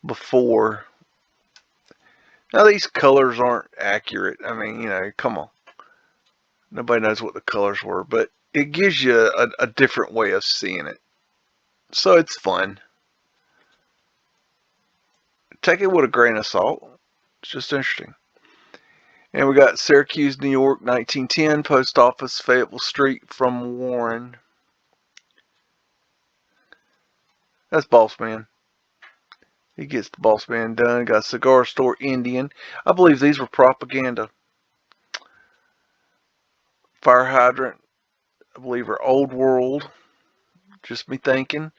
before. Now these colors aren't accurate. I mean, you know, come on. Nobody knows what the colors were, but it gives you a different way of seeing it. So it's fun. Take it with a grain of salt. It's just interesting. And we got Syracuse, New York, 1910, Post Office, Fayetteville Street from Warren. That's Boss Man. He gets the Boss Man done. Got Cigar Store, Indian. I believe these were propaganda. Fire Hydrant, I believe are Old World. Just me thinking.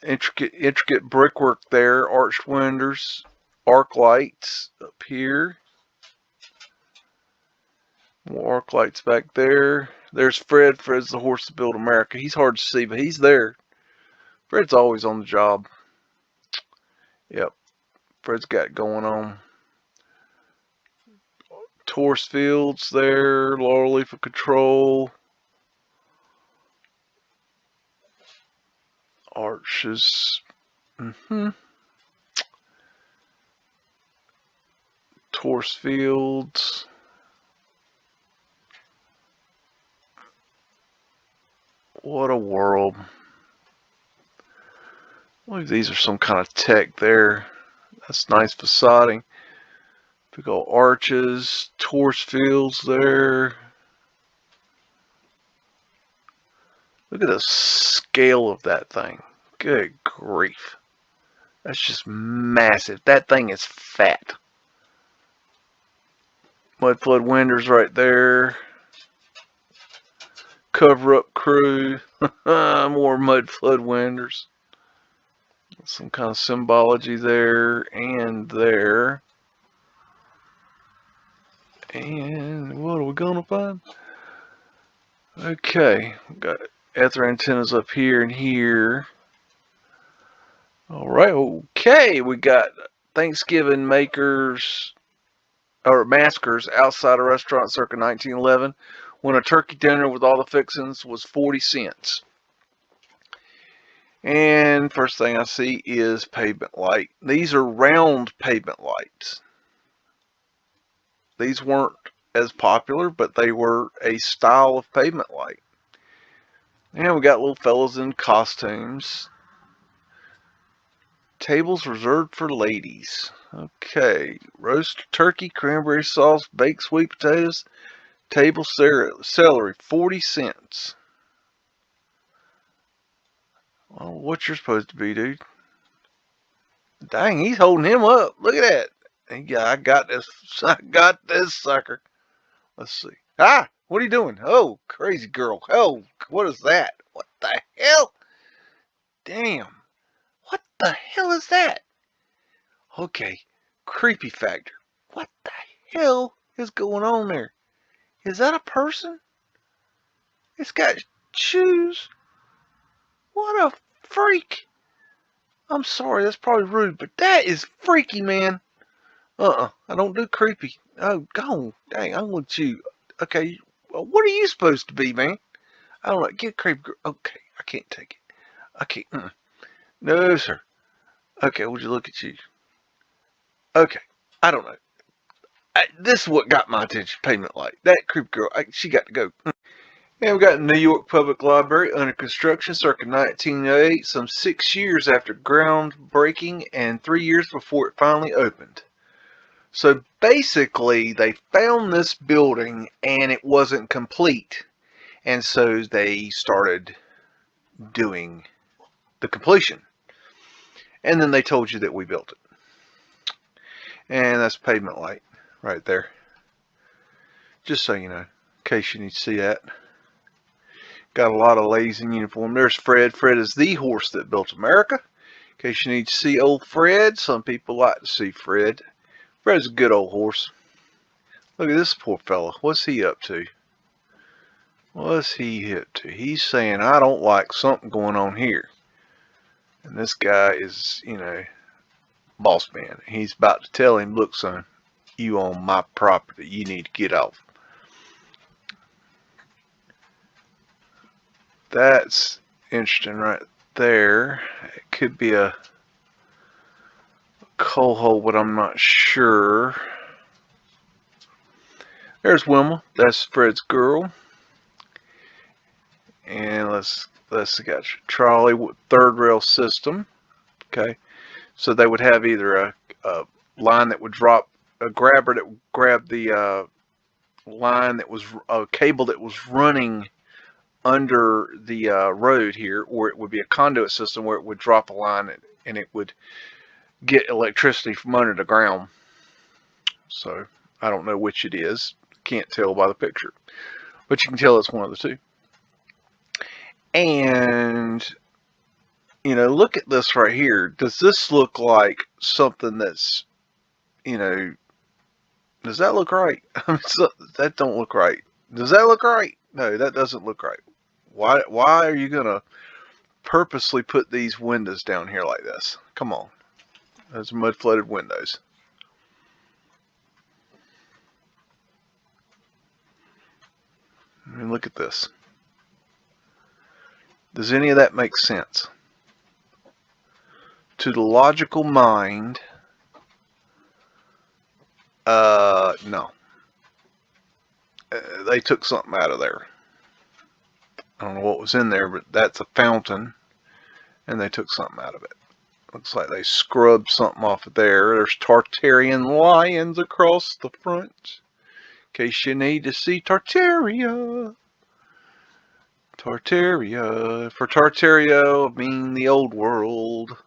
Intricate brickwork there. Arched windows. Arc lights up here. More arc lights back there. There's Fred. Fred's the horse that built America. He's hard to see, but he's there. Fred's always on the job. Yep. Fred's got it going on. Taurus Fields there. Laurel Leaf of Control. Arches. Taurus Fields. What a world. I believe these are some kind of tech there. That's nice facading. Big old arches. Taurus Fields there. Look at the scale of that thing. Good grief. That's just massive. That thing is fat. Mudflood windows right there. Cover up crew. More Mudflood windows. Some kind of symbology there and there. And what are we gonna find? Okay, we've got ether antennas up here and here. Alright, okay, we got Thanksgiving makers or maskers outside a restaurant circa 1911 when a turkey dinner with all the fixings was 40 cents. And first thing I see is pavement light. These are round pavement lights. These weren't as popular, but they were a style of pavement light. And we got little fellas in costumes. Tables reserved for ladies. Okay, roast turkey, cranberry sauce, baked sweet potatoes, table celery, 40 cents. Well, what you're supposed to be, dude? Dang, he's holding him up. Look at that. Yeah, I got this. I got this sucker. Let's see. Ah, what are you doing? Oh, crazy girl. Oh, what is that? What the hell? Damn. What the hell is that? Okay, creepy factor. What the hell is going on there? Is that a person? It's got shoes. What a freak. I'm sorry, that's probably rude, but that is freaky, man. I don't do creepy. Oh, go on. Dang, I'm with you. Okay, well, what are you supposed to be, man? I don't know. Get creepy. Okay, I can't take it. I can't. No, sir. Okay, would you look at you? Okay, I don't know. This is what got my attention. Payment light. That creepy girl. She got to go. And we got New York Public Library under construction circa 1908, some 6 years after groundbreaking and 3 years before it finally opened. So basically, they found this building and it wasn't complete. And so they started doing the completion. And then they told you that we built it. And that's pavement light right there. Just so you know, in case you need to see that. Got a lot of ladies in uniform. There's Fred. Fred is the horse that built America. In case you need to see old Fred. Some people like to see Fred. Fred's a good old horse. Look at this poor fella. What's he up to? What's he up to? He's saying, I don't like something going on here. And this guy is, you know, boss man. He's about to tell him, look, son, you own my property. You need to get off. That's interesting right there. It could be a coal hole, but I'm not sure. There's Wilma. That's Fred's girl. And let's Let's got trolley third rail system. Okay, so they would have either a line that would drop, a grabber that would grab the line that was a cable that was running under the road here, or it would be a conduit system where it would drop a line and it would get electricity from under the ground. So I don't know which it is. Can't tell by the picture, but you can tell it's one of the two. And you know, look at this right here. Does this look like something that's, you know, does that look right? That don't look right. Does that look right? No, that doesn't look right. Why are you gonna purposely put these windows down here like this? Come on. Those mud flooded windows. I mean, look at this. Does any of that make sense? To the logical mind, no. They took something out of there. I don't know what was in there, but that's a fountain, and they took something out of it. Looks like they scrubbed something off of there. There's Tartarian lions across the front, in case you need to see Tartaria. Tartaria. For Tartaria, I mean the old world.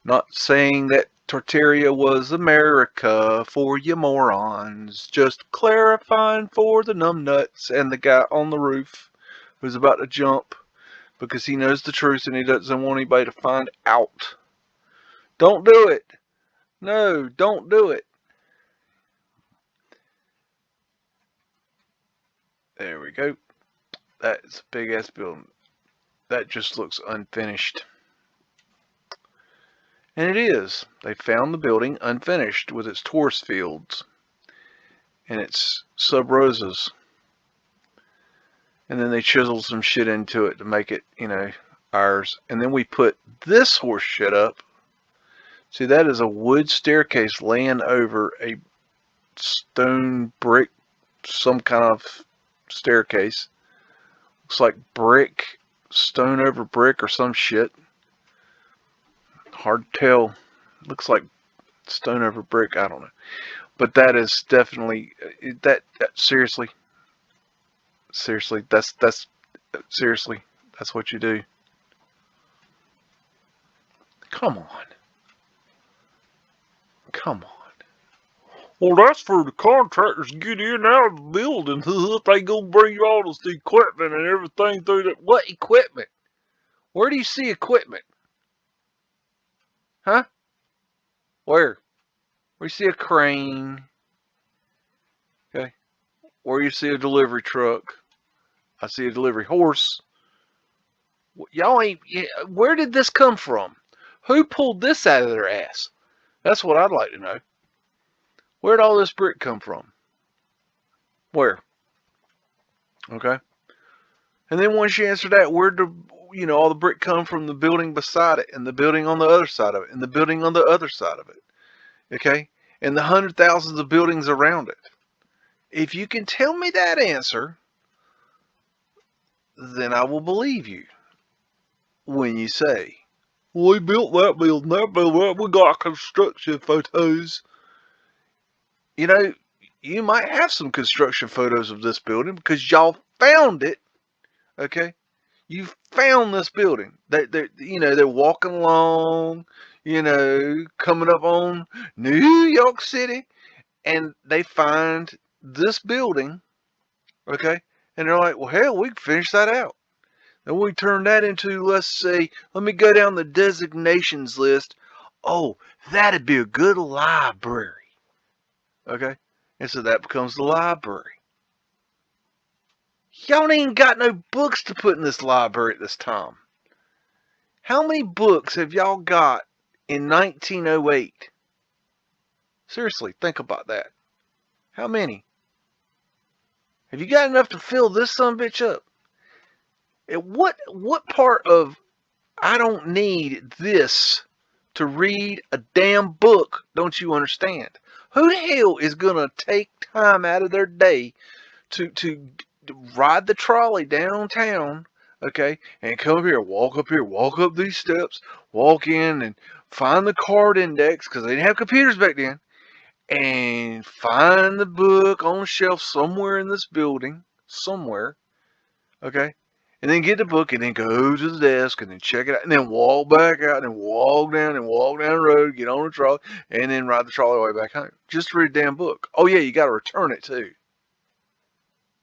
Not saying that Tartaria was America for you morons. Just clarifying for the numbnuts and the guy on the roof who's about to jump because he knows the truth and he doesn't want anybody to find out. Don't do it. No, don't do it. There we go. That's a big ass building. That just looks unfinished. And it is. They found the building unfinished with its Taurus fields and its sub rosas. And then they chiseled some shit into it to make it, you know, ours. And then we put this horse shit up. See, that is a wood staircase laying over a stone brick, some kind of staircase. Looks like brick, stone over brick or some shit. Hard to tell. Looks like stone over brick. I don't know. But that is definitely that seriously. Seriously, that's seriously, that's what you do. Come on. Come on. Well, that's for the contractors to get in and out of the building. They gonna bring all this equipment and everything through that. What equipment? Where do you see equipment? Huh? Where? Where you see a crane? Okay. Where you see a delivery truck? I see a delivery horse. Y'all ain't. Where did this come from? Who pulled this out of their ass? That's what I'd like to know. Where'd all this brick come from? Where? Okay. And then once you answer that, where'd the, you know, all the brick come from? The building beside it, and the building on the other side of it, and the building on the other side of it. Okay? And the 100,000s of buildings around it. If you can tell me that answer, then I will believe you. When you say, we built that building, we got construction photos. You know, you might have some construction photos of this building because y'all found it. Okay? You found this building. They're walking along, you know, coming up on New York City, and they find this building, okay? And they're like, well, hell, we can finish that out. And we turn that into, let's say, let me go down the designations list. Oh, that'd be a good library. Okay? And so that becomes the library. Y'all ain't got no books to put in this library at this time. How many books have y'all got in 1908? Seriously, think about that. How many? Have you got enough to fill this sumbitch up? What part of I don't need this to read a damn book don't you understand? Who the hell is gonna take time out of their day to ride the trolley downtown, Okay, and come up here, walk up these steps, walk in and find the card index, because they didn't have computers back then, and find the book on a shelf somewhere in this building, somewhere, okay? And then get the book and then go to the desk and then check it out and then walk back out and walk down the road, get on the trolley, and then ride the trolley way back home. Just to read the damn book. Oh yeah, you got to return it too.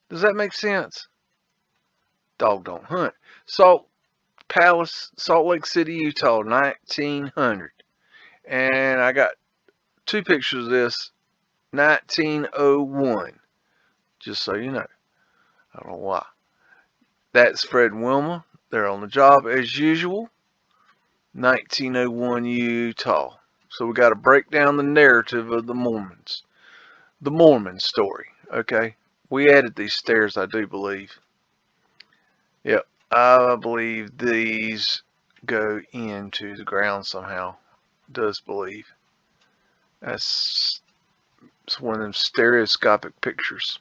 Does that make sense? Dog don't hunt. Salt Palace, Salt Lake City, Utah, 1900. And I got two pictures of this, 1901. Just so you know. I don't know why. That's Fred and Wilma. They're on the job as usual. 1901 Utah. So we got to break down the narrative of the Mormons. The Mormon story. Okay. We added these stairs, I do believe. Yep. I believe these go into the ground somehow. Does believe. That's it's one of them stereoscopic pictures.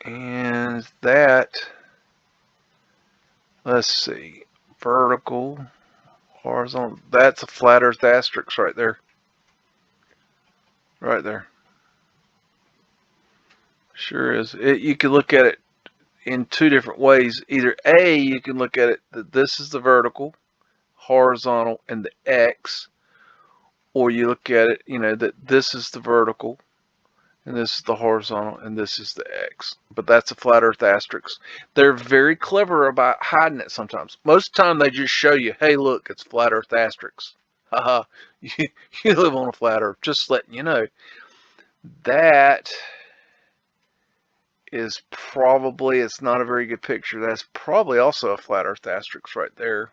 And that, let's see, vertical, horizontal, that's a flat earth asterisk right there. Right there. Sure is. You can look at it in two different ways. Either A, you can look at it that this is the vertical, horizontal, and the X. Or you look at it, that this is the vertical, and this is the horizontal, and this is the X. But that's a flat earth asterisk. They're very clever about hiding it sometimes. Most of the time they just show you, hey look, it's flat earth asterisk. Haha, you live on a flat earth, just letting you know. That is probably, it's not a very good picture. That's probably also a flat earth asterisk right there.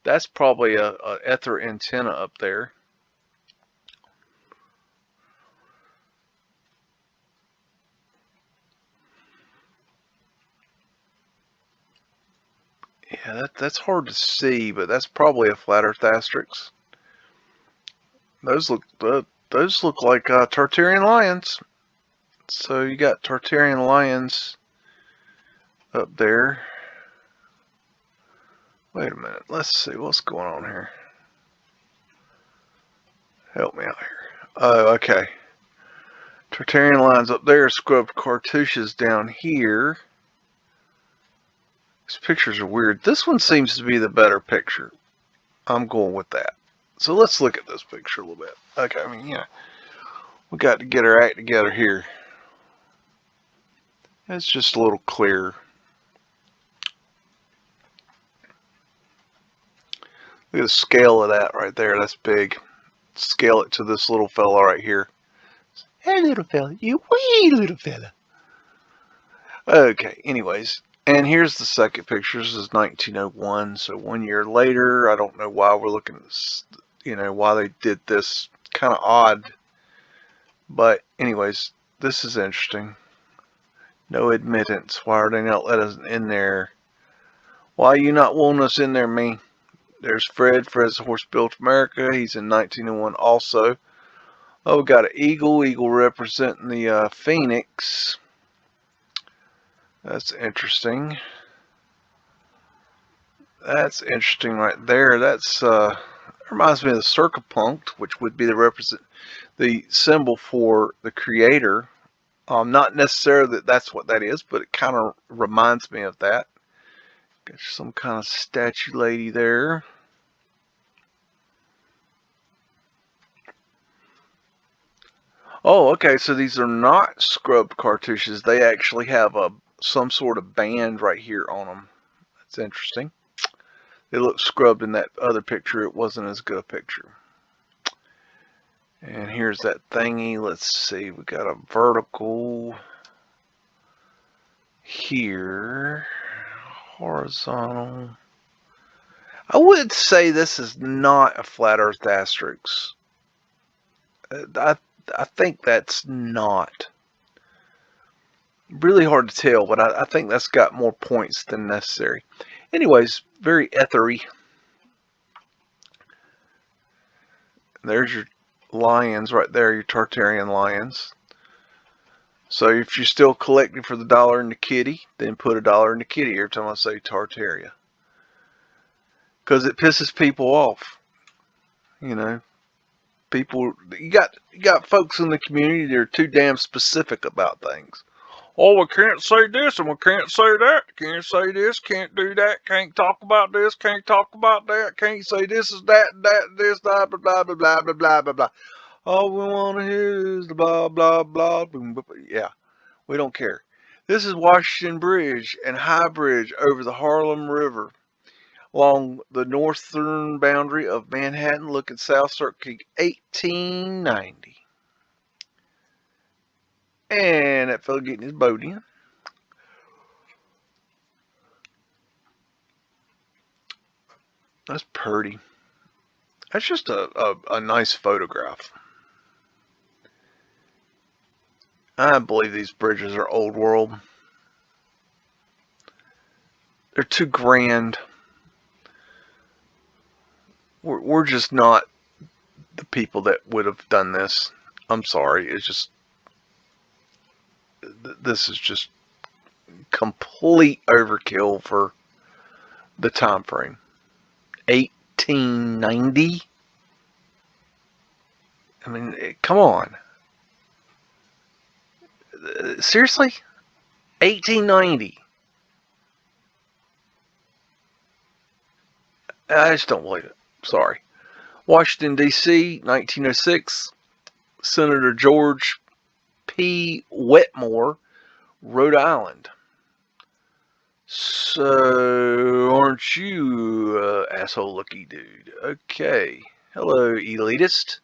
That's probably a ether antenna up there. Yeah, that's hard to see, but that's probably a flat earth asterisk. Those look like Tartarian lions. So you got Tartarian lions up there. Wait a minute. Let's see what's going on here. Help me out here. Oh, okay. Tartarian lions up there, scrubbed cartouches down here. These pictures are weird. This one seems to be the better picture. I'm going with that. So let's look at this picture a little bit. Okay, I mean, yeah. We got to get our act together here. It's just a little clearer. Look at the scale of that right there. That's big. Scale it to this little fella right here. Hey, little fella. You wee little fella. Okay, anyways. And here's the second picture. This is 1901. So 1 year later, I don't know why we're looking at this, why they did this. Kind of odd. But anyways, this is interesting. No admittance. Why are they not letting us in there? Why are you not wanting us in there, me? There's Fred. Fred's the horse built America. He's in 1901 also. Oh, we got an eagle. Eagle representing the phoenix. That's interesting. That's interesting right there. That's reminds me of the circumpunct, which would be the symbol for the creator. Not necessarily that's what that is, but it kind of reminds me of that. Got some kind of statue lady there. Oh, okay. So these are not scrubbed cartouches. They actually have some sort of band right here on them. That's interesting. They look scrubbed in that other picture. It wasn't as good a picture. And here's that thingy. Let's see. We got a vertical here. Horizontal. I would say this is not a flat earth asterisk. I think that's not. Really hard to tell, but I think that's got more points than necessary. Anyways, very ethery. There's your lions right there, your Tartarian lions. So if you're still collecting for the dollar and the kitty, then put a dollar in the kitty every time I say Tartaria. Because it pisses people off. You know, people, you got folks in the community that are too damn specific about things. Oh, we can't say this and we can't say that. Can't say this, can't do that, can't talk about this, can't talk about that, can't say this is that, this, blah, blah, blah, blah, blah, blah, blah, blah, blah. All we want to hear is the blah, blah, blah, boom, blah, blah. Yeah, we don't care. This is Washington Bridge and High Bridge over the Harlem River along the northern boundary of Manhattan, looking south, circa 1890. And that fella getting his boat in. That's pretty. That's just a nice photograph. I believe these bridges are old world. They're too grand. We're just not the people that would have done this. I'm sorry. It's just, this is just complete overkill for the time frame. 1890? I mean, come on. Seriously? 1890? I just don't believe it. Sorry. Washington, D.C., 1906. Senator George P. Wetmore, Rhode Island. So, aren't you asshole looky dude? Okay. Hello, elitist.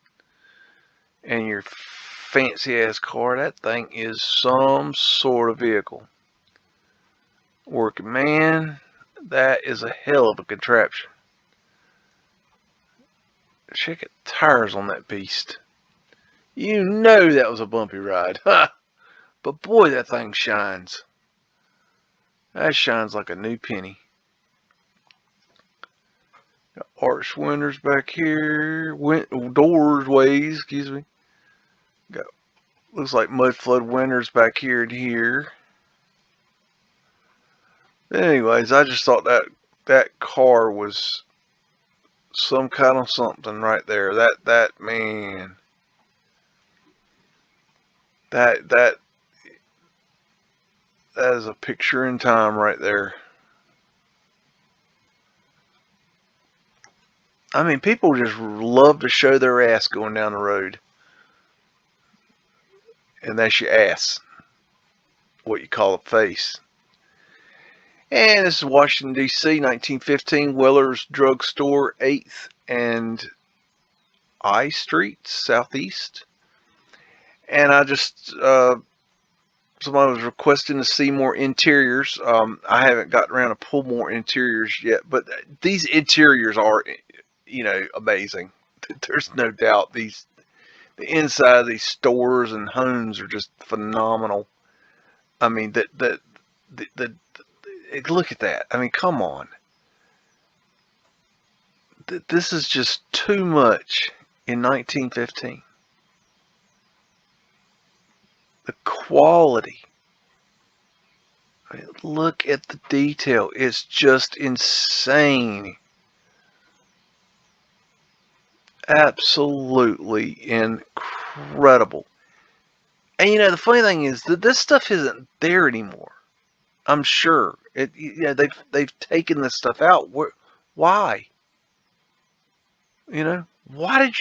And your fancy ass car. That thing is some sort of vehicle. Working man. That is a hell of a contraption. Check it, tires on that beast. You know that was a bumpy ride. Ha! But boy, that thing shines. That shines like a new penny. Got arch windows back here. Doorways, excuse me. Got, looks like Mudflood windows back here and here. But anyways, I just thought that car was some kind of something right there. That man. That is a picture in time right there. I mean, people just love to show their ass going down the road. And that's your ass. What you call a face. And this is Washington, D.C., 1915, Weller's Drugstore, 8th and I Street, Southeast. And I just, somebody was requesting to see more interiors. I haven't gotten around to pull more interiors yet, but these interiors are, you know, amazing. There's no doubt the inside of these stores and homes are just phenomenal. I mean, look at that. I mean, come on. This is just too much in 1915. The quality. I mean, look at the detail. It's just insane. Absolutely incredible. And you know, the funny thing is that this stuff isn't there anymore. I'm sure. They've taken this stuff out. Why? You know, why would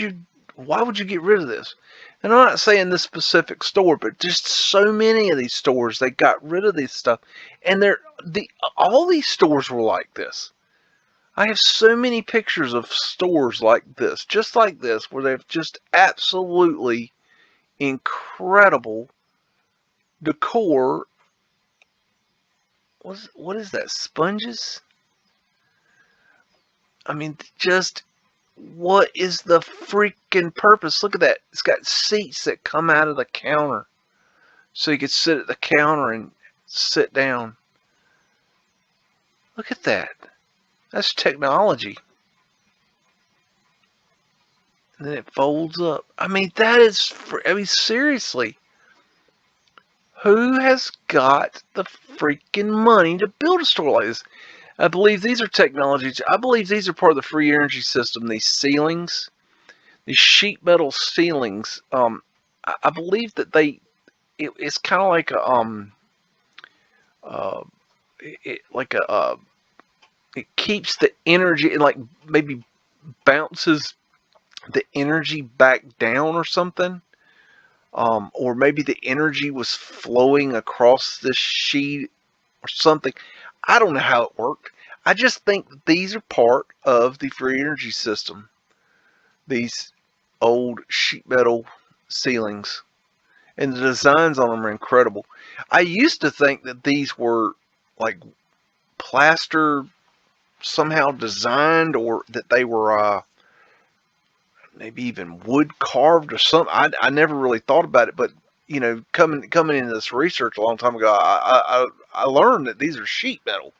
you get rid of this? And I'm not saying this specific store, but just so many of these stores, they got rid of this stuff. And all these stores were like this. I have so many pictures of stores like this, just like this, where they've just absolutely incredible decor. What is that? Sponges? I mean, just what is the freaking purpose? Look at that. It's got seats that come out of the counter. So you could sit at the counter and sit down. Look at that. That's technology. And then it folds up. I mean, that is, I mean, seriously. Who has got the freaking money to build a store like this? I believe these are technologies. I believe these are part of the free energy system. These ceilings, these sheet metal ceilings. I believe that it's kind of like a uh, like a it keeps the energy, and like maybe bounces the energy back down or something. Or maybe the energy was flowing across this sheet or something. I don't know how it worked. I just think that these are part of the free energy system. These old sheet metal ceilings. And the designs on them are incredible. I used to think that these were like plaster somehow designed, or that they were maybe even wood carved or something. I never really thought about it, but you know, coming into this research a long time ago, I learned that these are sheet metal.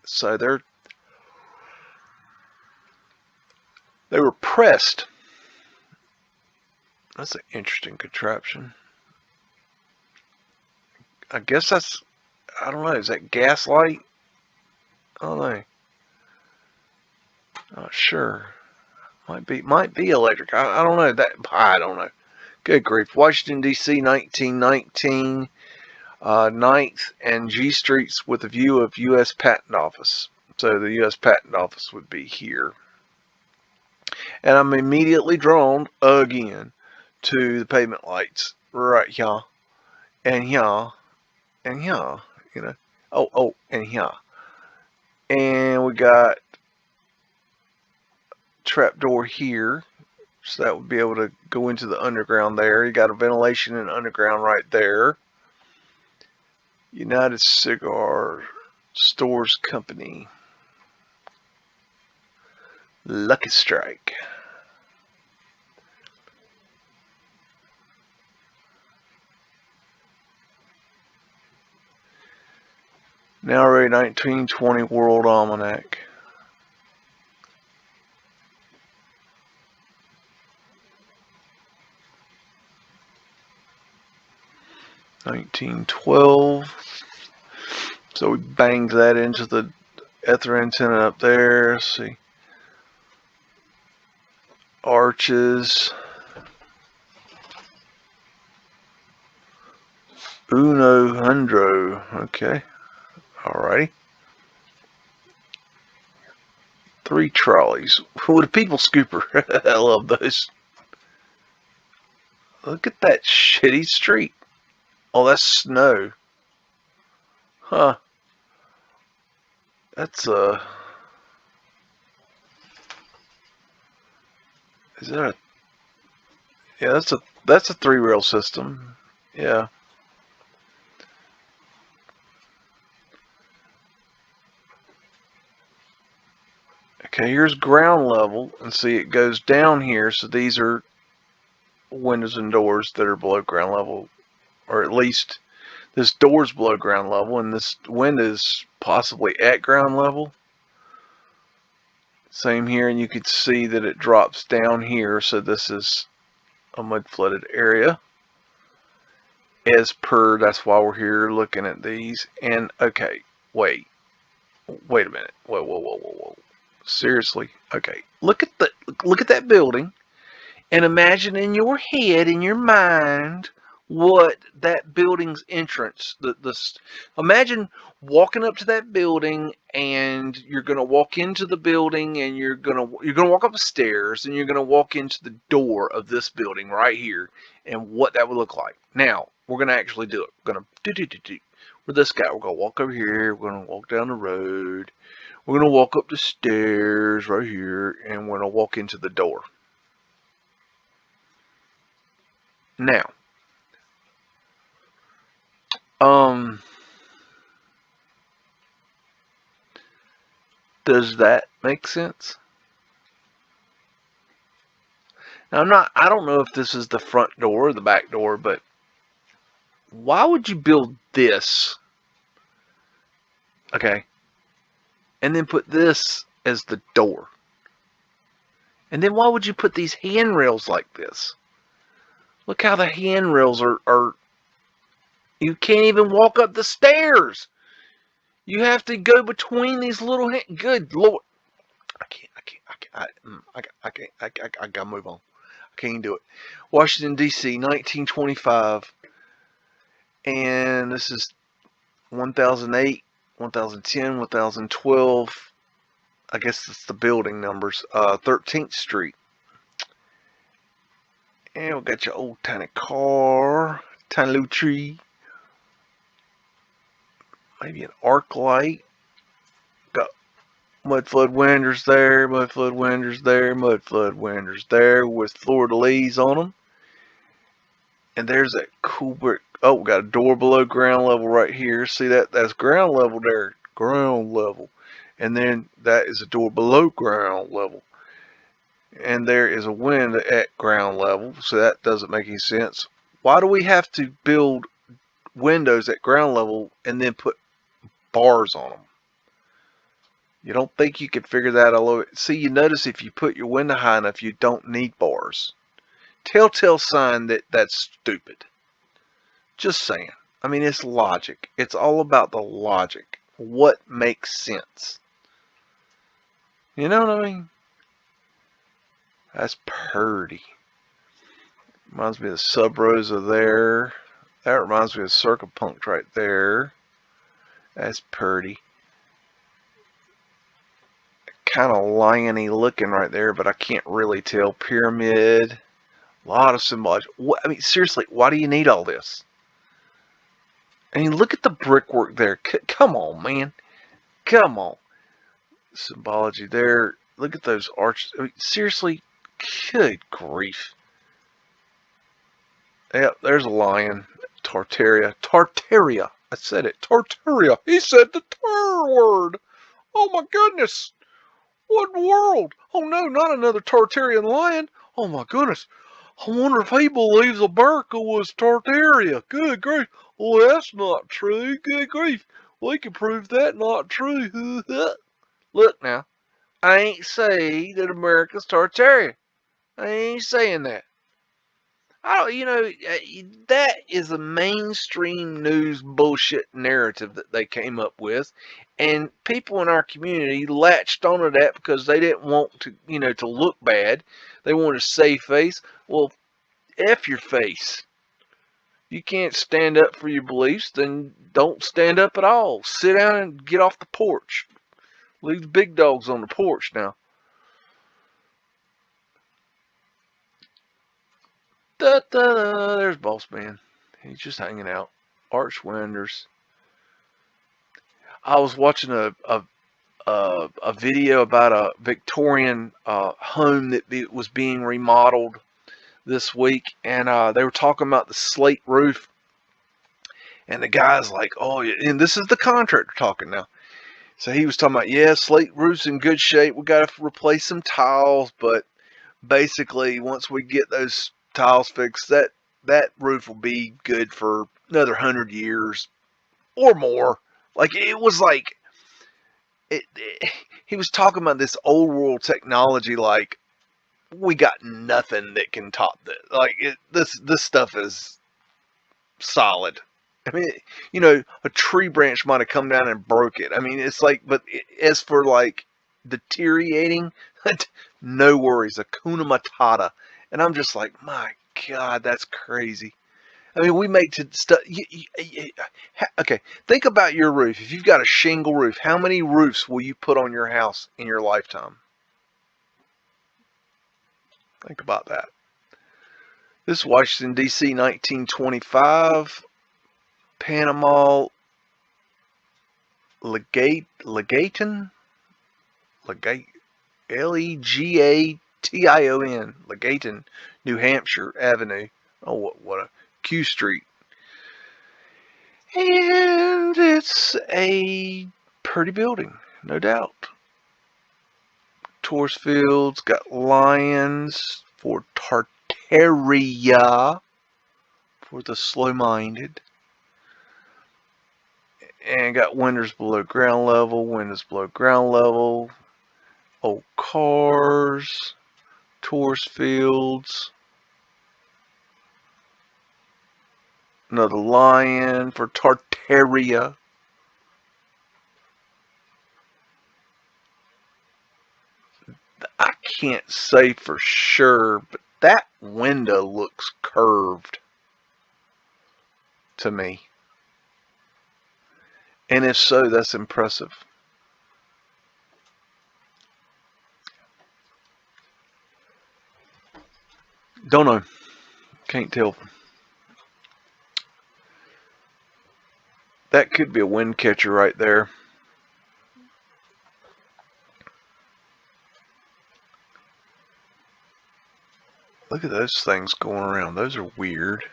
So they were pressed. That's an interesting contraption. I guess I don't know. Is that gaslight? I don't know. Not sure. Might be electric. I don't know. I don't know. Good grief. Washington, D.C., 1919. 9th and G Streets with a view of U.S. Patent Office. So the U.S. Patent Office would be here. And I'm immediately drawn again to the pavement lights right here and here and here. You know. Oh, and here. And we got trapdoor here. So that would be able to go into the underground there. You got a ventilation and underground right there. United Cigar Stores Company. Lucky Strike. Now read 1920 World Almanac. $1912. So we banged that into the ether antenna up there. Let's see. Arches. Uno Hundro. Okay. Alrighty. 3 trolleys. With a people scooper. I love those. Look at that shitty street. Oh, that's snow. Huh. That's is that a, yeah, that's a 3-rail system. Yeah. Okay, here's ground level, and see it goes down here, so these are windows and doors that are below ground level, or at least this door's below ground level, and this window's possibly at ground level. Same here, and you can see that it drops down here, so this is a mud flooded area. As per, that's why we're here looking at these. And okay, wait a minute. Whoa. Seriously? Okay. Look at that building, and imagine in your head, in your mind, what that building's entrance, imagine walking up to that building, and you're going to walk into the building, and you're going to walk up the stairs, and you're going to walk into the door of this building right here, and what that would look like. Now, we're going to actually do it. We're going to do with this guy. We're going to walk over here. We're going to walk down the road. We're going to walk up the stairs right here, and we're going to walk into the door. Now, does that make sense? Now, I don't know if this is the front door or the back door, but why would you build this? Okay. And then put this as the door. And then why would you put these handrails like this? Look how the handrails are. You can't even walk up the stairs. You have to go between these little good Lord. I gotta move on. I can't do it. Washington, D.C., 1925. And this is 1008, 1010, 1012. I guess it's the building numbers. 13th Street. And we got your old tiny car. Tiny little tree. Maybe an arc light. Got Mudflood windows there, Mudflood windows there, Mudflood windows there with fleur-de-lis on them. And there's that cool brick. Oh, we got a door below ground level right here. See that? That's ground level there. Ground level. And then that is a door below ground level. And there is a window at ground level. So that doesn't make any sense. Why do we have to build windows at ground level and then put bars on them? You don't think you could figure that all over? See, you notice if you put your window high enough, you don't need bars. Telltale sign that that's stupid. Just saying. I mean, it's logic. It's all about the logic. What makes sense? You know what I mean? That's purty. Reminds me of the Sub Rosa there. That reminds me of Circle Punk right there. That's purty. Kind of liony looking right there, but I can't really tell. Pyramid. A lot of symbology. I mean, seriously, why do you need all this? I mean, look at the brickwork there. Come on, man. Come on. Symbology there. Look at those arches. I mean, seriously, good grief. Yep, there's a lion. Tartaria. Tartaria. I said it. Tartaria. He said the tar word. Oh my goodness. What world? Oh no, not another Tartarian lion. Oh my goodness. I wonder if he believes America was Tartaria. Good grief. Well, that's not true. Good grief. We can prove that not true. Look now. I ain't say that America's Tartaria. I ain't saying that. I don't, that is a mainstream news bullshit narrative that they came up with, and people in our community latched onto that because they didn't want to, to look bad. They wanted to save face. Well, F your face. You can't stand up for your beliefs, then don't stand up at all. Sit down and get off the porch. Leave the big dogs on the porch now. There's Boss Man. He's just hanging out. Arch Winders. I was watching a video about a Victorian home that was being remodeled this week, and they were talking about the slate roof. And the guy's like, oh, and this is the contractor talking now. So he was talking about, yeah, slate roof's in good shape. We got to replace some tiles, but basically, once we get those tiles fixed, that roof will be good for another 100 years or more. Like, it was like, he was talking about this old world technology, like, we got nothing that can top this. Like, this stuff is solid. I mean, a tree branch might have come down and broke it. I mean, it's like, but as for like deteriorating, no worries. Hakuna Matata. And I'm just like, my God, that's crazy. I mean, we make stuff. Okay, think about your roof. If you've got a shingle roof, how many roofs will you put on your house in your lifetime? Think about that. This is Washington, D.C., 1925. Panama Legaton, Legatation, Legaton, New Hampshire Avenue. Oh, what a Q Street. And it's a pretty building, no doubt. Tourist fields, got lions for Tartaria, for the slow-minded. And got windows below ground level, windows below ground level, old cars, tourist fields. Another lion for Tartaria. I can't say for sure, but that window looks curved to me. And if so, that's impressive. Don't know. Can't tell. That could be a wind catcher right there. Look at those things going around. Those are weird.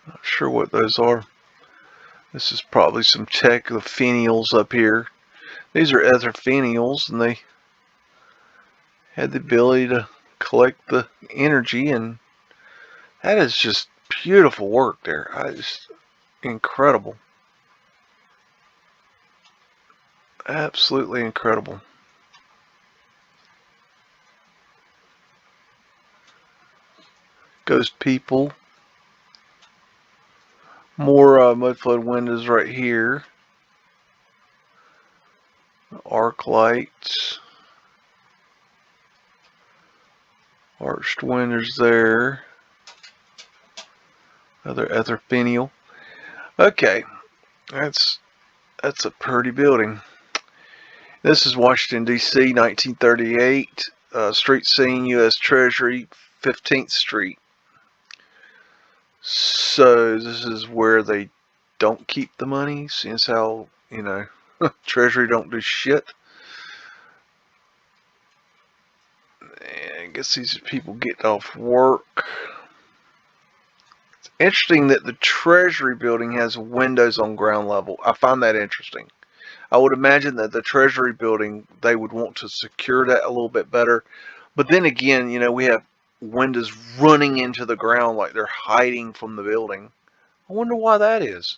Not sure what those are. This is probably some tech of finials up here. These are ether finials, and they had the ability to collect the energy, and that is just beautiful work there. Just incredible. Absolutely incredible. Ghost people. More Mudflood windows right here. Arc lights. Arched windows there. Another ether finial. Okay, that's a pretty building. This is Washington, D.C., 1938. Street scene, U.S. Treasury, 15th Street. So this is where they don't keep the money, since how, you know, Treasury don't do shit. And I guess these are people getting off work. It's interesting that the Treasury building has windows on ground level. I find that interesting. I would imagine that the Treasury building, they would want to secure that a little bit better. But then again, you know, we have windows running into the ground like they're hiding from the building. I wonder why that is.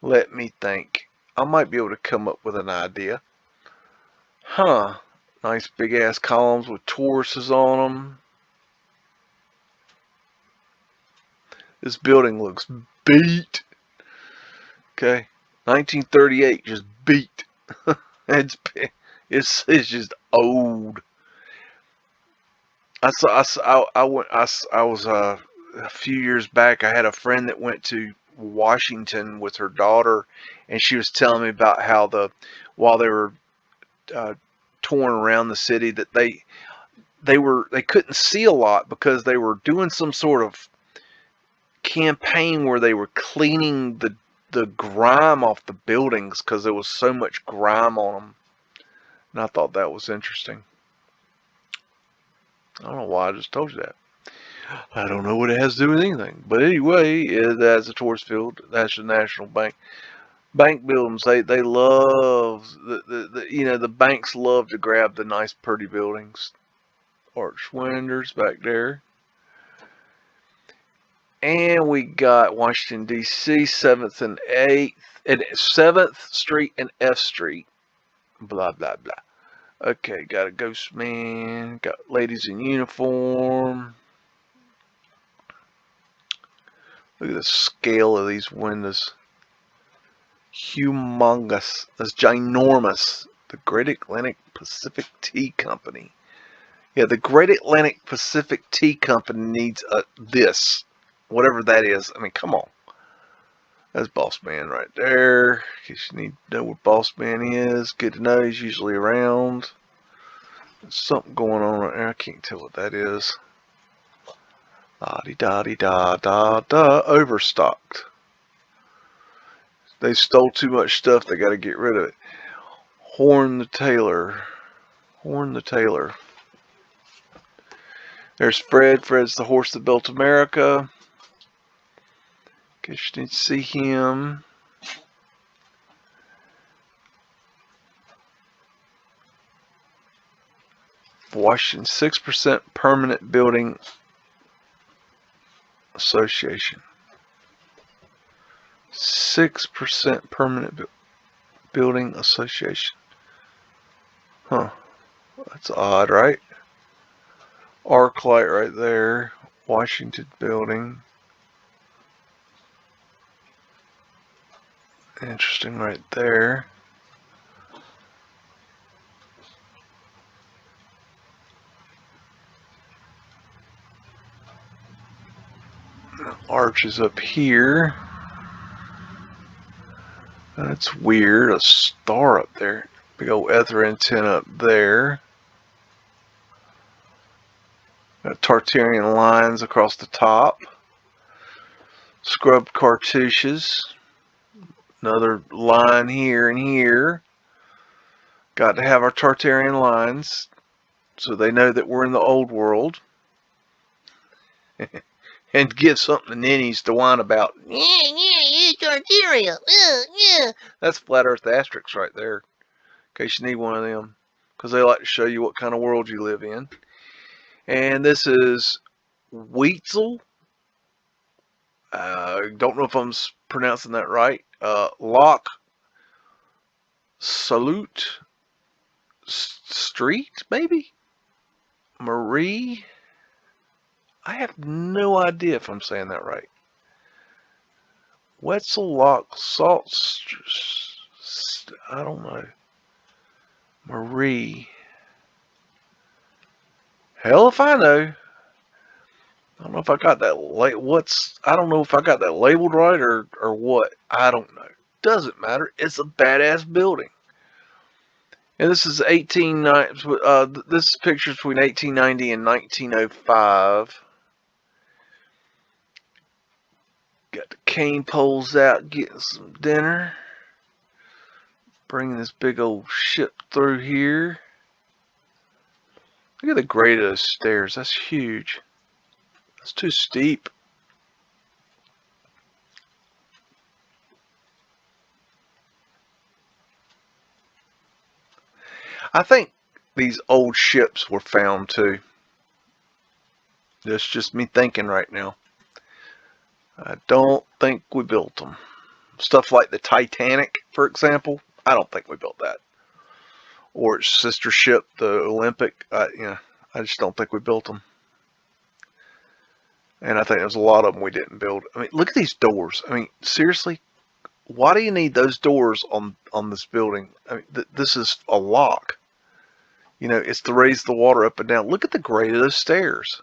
Let me think. I might be able to come up with an idea. Nice big ass columns with Tauruses on them. This building looks beat. Okay. 1938 just beat. It's just old. I was a few years back. I had a friend that went to Washington with her daughter, and she was telling me about how while they were touring around the city, that they couldn't see a lot because they were doing some sort of campaign where they were cleaning the grime off the buildings because there was so much grime on them. And I thought that was interesting. I don't know why I just told you that. I don't know what it has to do with anything. But anyway, that's a tourist field. That's the National Bank. Bank buildings, they love, the banks love to grab the nice pretty buildings. Arch windows back there. And we got Washington, D.C., 7th and 8th, and 7th Street and F Street. Blah, blah, blah. Okay, got a ghost man. Got ladies in uniform. Look at the scale of these windows. Humongous. That's ginormous. The Great Atlantic Pacific Tea Company. Yeah, the Great Atlantic Pacific Tea Company needs this. Whatever that is. I mean, come on. That's Boss Man right there. In case you need to know what Boss Man is. Good to know he's usually around. There's something going on right there. I can't tell what that is. Da-dee-da-dee-da-da-da. Overstocked. They stole too much stuff. They got to get rid of it. Horn the Tailor. Horn the Tailor. There's Fred. Fred's the horse that built America. Guess you didn't see him. Washington 6% Permanent Building Association. 6% Permanent Building Association. Huh. That's odd, right? Arc light right there. Washington building. Interesting right there. Arches up here. That's weird. A star up there. Big old ether antenna up there. Got Tartarian lines across the top. Scrubbed cartouches. Another line here and here. Got to have our Tartarian lines so they know that we're in the old world. And give something to ninnies to whine about. Yeah, Tartaria. Yeah. That's Flat Earth Asterix right there. In case you need one of them. Because they like to show you what kind of world you live in. And this is Weitzel. Don't know if I'm pronouncing that right. Lock Salute Street, maybe? Marie? I have no idea if I'm saying that right. Wetzel Lock Salt. I don't know. Marie. Hell if I know. I don't know if I got that I don't know if I got that labeled right or what. I don't know. Doesn't matter. It's a badass building. And this is this picture between 1890 and 1905. Got the cane poles out, getting some dinner. Bringing this big old ship through here. Look at the grade of those stairs. That's huge. That's too steep. I think these old ships were found too. That's just me thinking right now. I don't think we built them. Stuff like the Titanic, for example, I don't think we built that. Or its sister ship, the Olympic. I just don't think we built them. And I think there's a lot of them we didn't build. I mean, look at these doors. I mean, seriously, why do you need those doors on this building? I mean, this is a lock. You know, it's to raise the water up and down. Look at the grade of those stairs.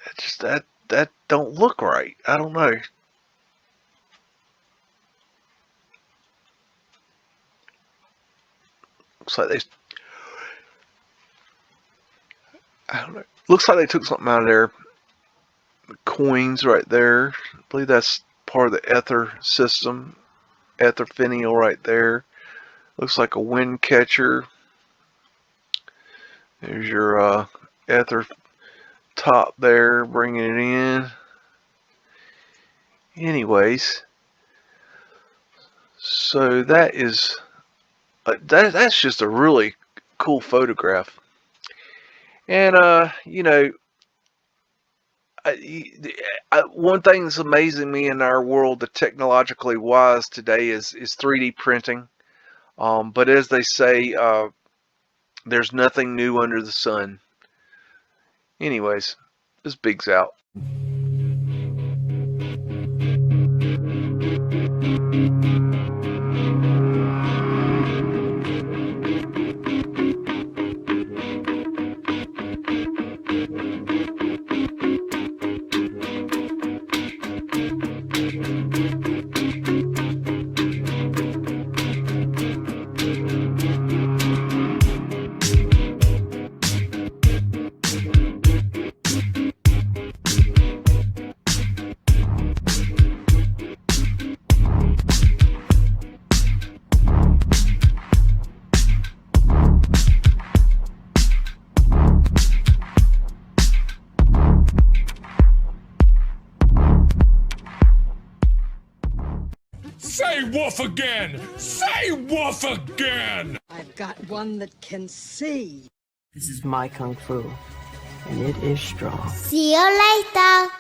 It's just that don't look right. I don't know. Looks like I don't know. Looks like they took something out of there. The coins right there. I believe that's part of the ether system. Ether finial right there. Looks like a wind catcher. There's your ether top there, bringing it in. Anyways, so that is that's just a really cool photograph. And you know, one thing that's amazing me in our world, the technologically wise today, is 3D printing. But as they say, there's nothing new under the sun. Anyways, this BEAGS out. Say woof again! Say woof again! I've got one that can see. This is my kung fu, and it is strong. See you later.